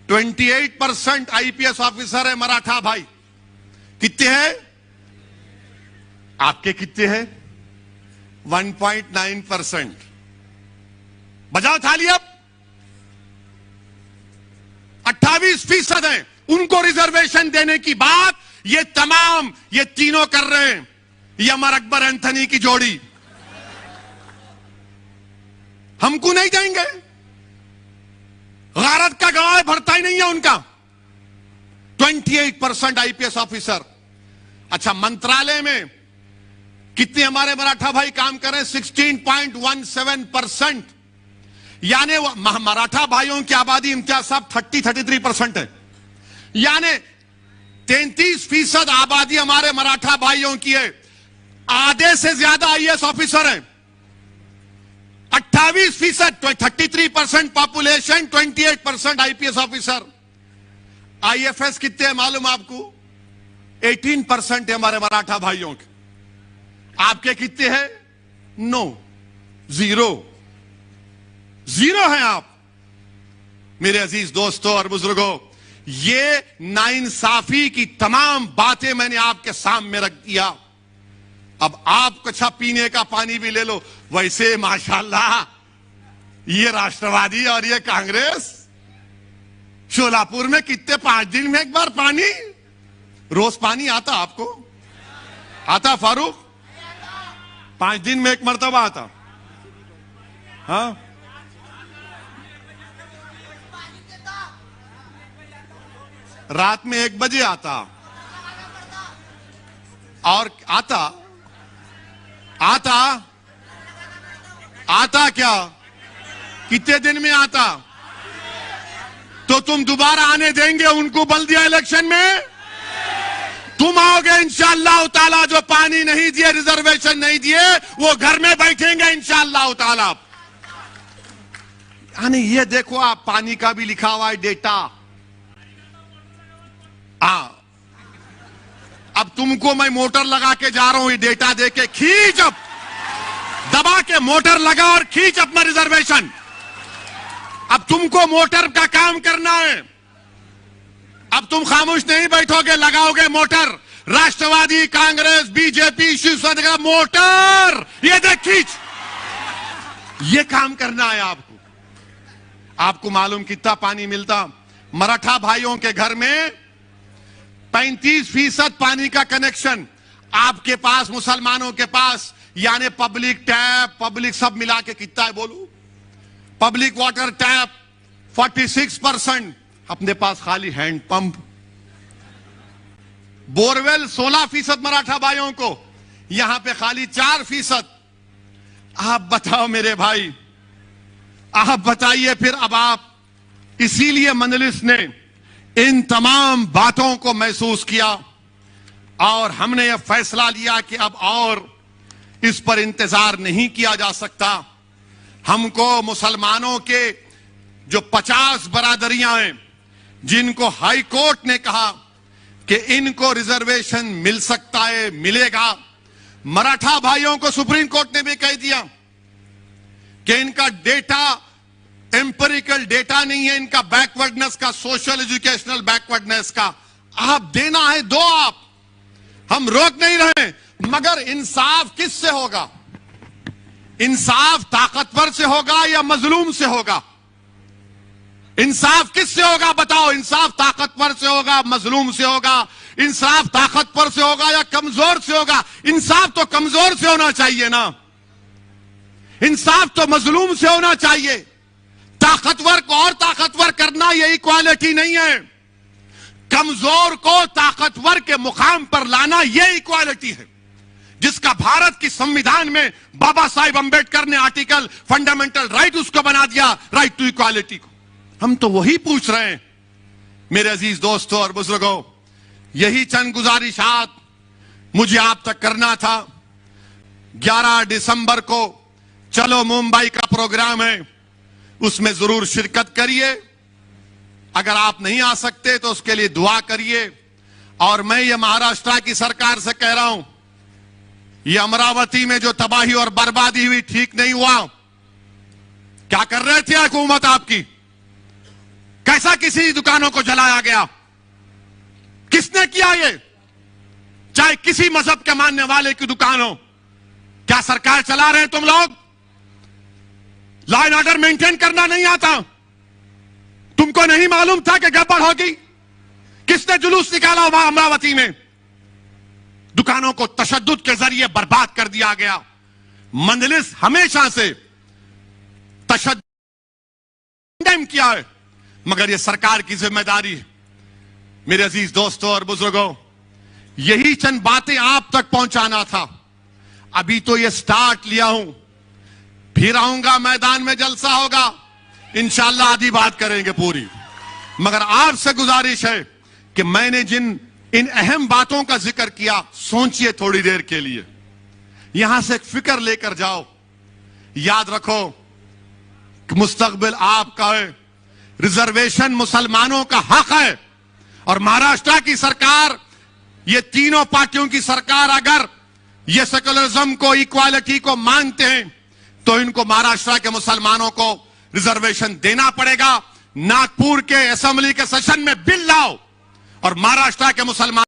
28% आईपीएस ऑफिसर है मराठा भाई। कितने हैं? आपके कितने हैं? 1.9%। बजाओ थाली अब। 28% है। उनको रिजर्वेशन देने की बात ये तमाम, ये तीनों कर रहे हैं। ये अमर अकबर एंथनी की जोड़ी, हमको नहीं देंगे। गारत का गवाह भरता ही नहीं है उनका। 28% आईपीएस ऑफिसर। अच्छा, मंत्रालय में कितने हमारे मराठा भाई काम कर रहे हैं? 16.17%। यानी मराठा भाइयों की आबादी इम्तियाज साहब 33% है। यानी 33% आबादी हमारे मराठा भाइयों की है। आधे से ज्यादा आईएएस ऑफिसर हैं। 28%, 33% पॉपुलेशन, 28% आईपीएस ऑफिसर। आईएफएस कितने हैं मालूम आपको? 18% है हमारे मराठा भाइयों के। आपके कितने हैं? नो, जीरो हैं आप। मेरे अजीज दोस्तों और बुजुर्गों, ये नाइंसाफी की तमाम बातें मैंने आपके सामने रख दिया। अब आप कच्छा पीने का पानी भी ले लो। वैसे माशाल्लाह ये राष्ट्रवादी और ये कांग्रेस। शोलापुर में कितने 5 दिन में एक बार पानी, रोज पानी आता आपको? आता फारूक? 5 दिन में एक मर्तबा आता। हाँ, रात में 1 बजे आता। और आता क्या? कितने दिन में आता? तो तुम दोबारा आने देंगे उनको बल्दिया इलेक्शन में? तुम आओगे इंशाअल्लाह ताला। जो पानी नहीं दिए, रिजर्वेशन नहीं दिए, वो घर में बैठेंगे इंशाअल्लाह ताला। यानी ये देखो आप, पानी का भी लिखा हुआ है डेटा। अब तुमको मैं मोटर लगा के जा रहा हूं, ये डेटा दे के खींच, अब दबा के मोटर लगा और खींच अपना रिजर्वेशन। अब तुमको मोटर का काम करना है। अब तुम खामोश नहीं बैठोगे, लगाओगे मोटर। राष्ट्रवादी, कांग्रेस, बीजेपी, शिवसेना मोटर, ये देख खींच। ये काम करना है आपको। आपको मालूम कितना पानी मिलता? मराठा भाइयों के घर में 35% पानी का कनेक्शन आपके पास, मुसलमानों के पास, यानी पब्लिक टैप, पब्लिक सब मिला के कितना है बोलू? पब्लिक वाटर टैप 46%, अपने पास खाली हैंड पंप। बोरवेल 16% मराठा भाइयों को, यहां पे खाली 4%। आप बताओ मेरे भाई, आप बताइए फिर। अब आप, इसीलिए मजलिस ने इन तमाम बातों को महसूस किया और हमने यह फैसला लिया कि अब और इस पर इंतजार नहीं किया जा सकता। हमको मुसलमानों के जो 50 बरादरियां हैं, जिनको हाई कोर्ट ने कहा कि इनको रिजर्वेशन मिल सकता है, मिलेगा। मराठा भाइयों को सुप्रीम कोर्ट ने भी कह दिया कि इनका डेटा एम्पिरिकल डेटा नहीं है, इनका बैकवर्डनेस का, सोशल एजुकेशनल बैकवर्डनेस का। आप देना है, दो आप, हम रोक नहीं रहे। मगर इंसाफ किससे होगा? इंसाफ ताकतवर से होगा या मजलूम से होगा? इंसाफ किससे होगा बताओ? इंसाफ ताकतवर से होगा, मजलूम से होगा? इंसाफ ताकतवर से होगा या कमजोर से होगा? इंसाफ तो कमजोर से होना चाहिए ना। इंसाफ तो मजलूम से होना चाहिए। ताकतवर को और ताकतवर करना ये इक्वालिटी नहीं है। कमजोर को ताकतवर के मुकाम पर लाना ये इक्वालिटी है, जिसका भारत की संविधान में बाबा साहिब अंबेडकर ने आर्टिकल फंडामेंटल राइट उसको बना दिया, राइट टू इक्वालिटी को। हम तो वही पूछ रहे हैं मेरे अजीज दोस्तों और बुजुर्गों। यही चंद गुजारिशात मुझे आप तक करना था। 11 दिसंबर को चलो मुंबई का प्रोग्राम है, उसमें जरूर शिरकत करिए। अगर आप नहीं आ सकते तो उसके लिए दुआ करिए। और मैं ये महाराष्ट्र की सरकार से कह रहा हूं, ये अमरावती में जो तबाही और बर्बादी हुई, ठीक नहीं हुआ। क्या कर रहे थे हुकूमत आपकी? कैसा किसी दुकानों को जलाया गया? किसने किया ये? चाहे किसी मजहब के मानने वाले की दुकान हो। क्या सरकार चला रहे हैं तुम लोग? लॉ एंड ऑर्डर मेंटेन करना नहीं आता? तुमको नहीं मालूम था कि गड़बड़ होगी? किसने जुलूस निकाला वहां अमरावती में? दुकानों को तशद्दुद के जरिए बर्बाद कर दिया गया। मजलिस हमेशा से तशद्दुद किया है, मगर यह सरकार की जिम्मेदारी है। मेरे अजीज दोस्तों और बुजुर्गों, यही चंद बातें आप तक पहुंचाना था। अभी तो ये स्टार्ट लिया हूं, फिर आऊंगा, मैदान में जलसा होगा, इंशाअल्लाह आधी बात करेंगे पूरी। मगर आपसे गुजारिश है कि मैंने जिन इन अहम बातों का जिक्र किया, सोचिए थोड़ी देर के लिए, यहां से एक फिक्र लेकर जाओ। याद रखो कि मुस्तकबिल आपका है, रिजर्वेशन मुसलमानों का हक है। और महाराष्ट्र की सरकार, ये तीनों पार्टियों की सरकार अगर ये सेकुलरिज्म को, इक्वालिटी को मानते हैं, तो इनको महाराष्ट्र के मुसलमानों को रिजर्वेशन देना पड़ेगा। नागपुर के असेंबली के सेशन में बिल लाओ और महाराष्ट्र के मुसलमान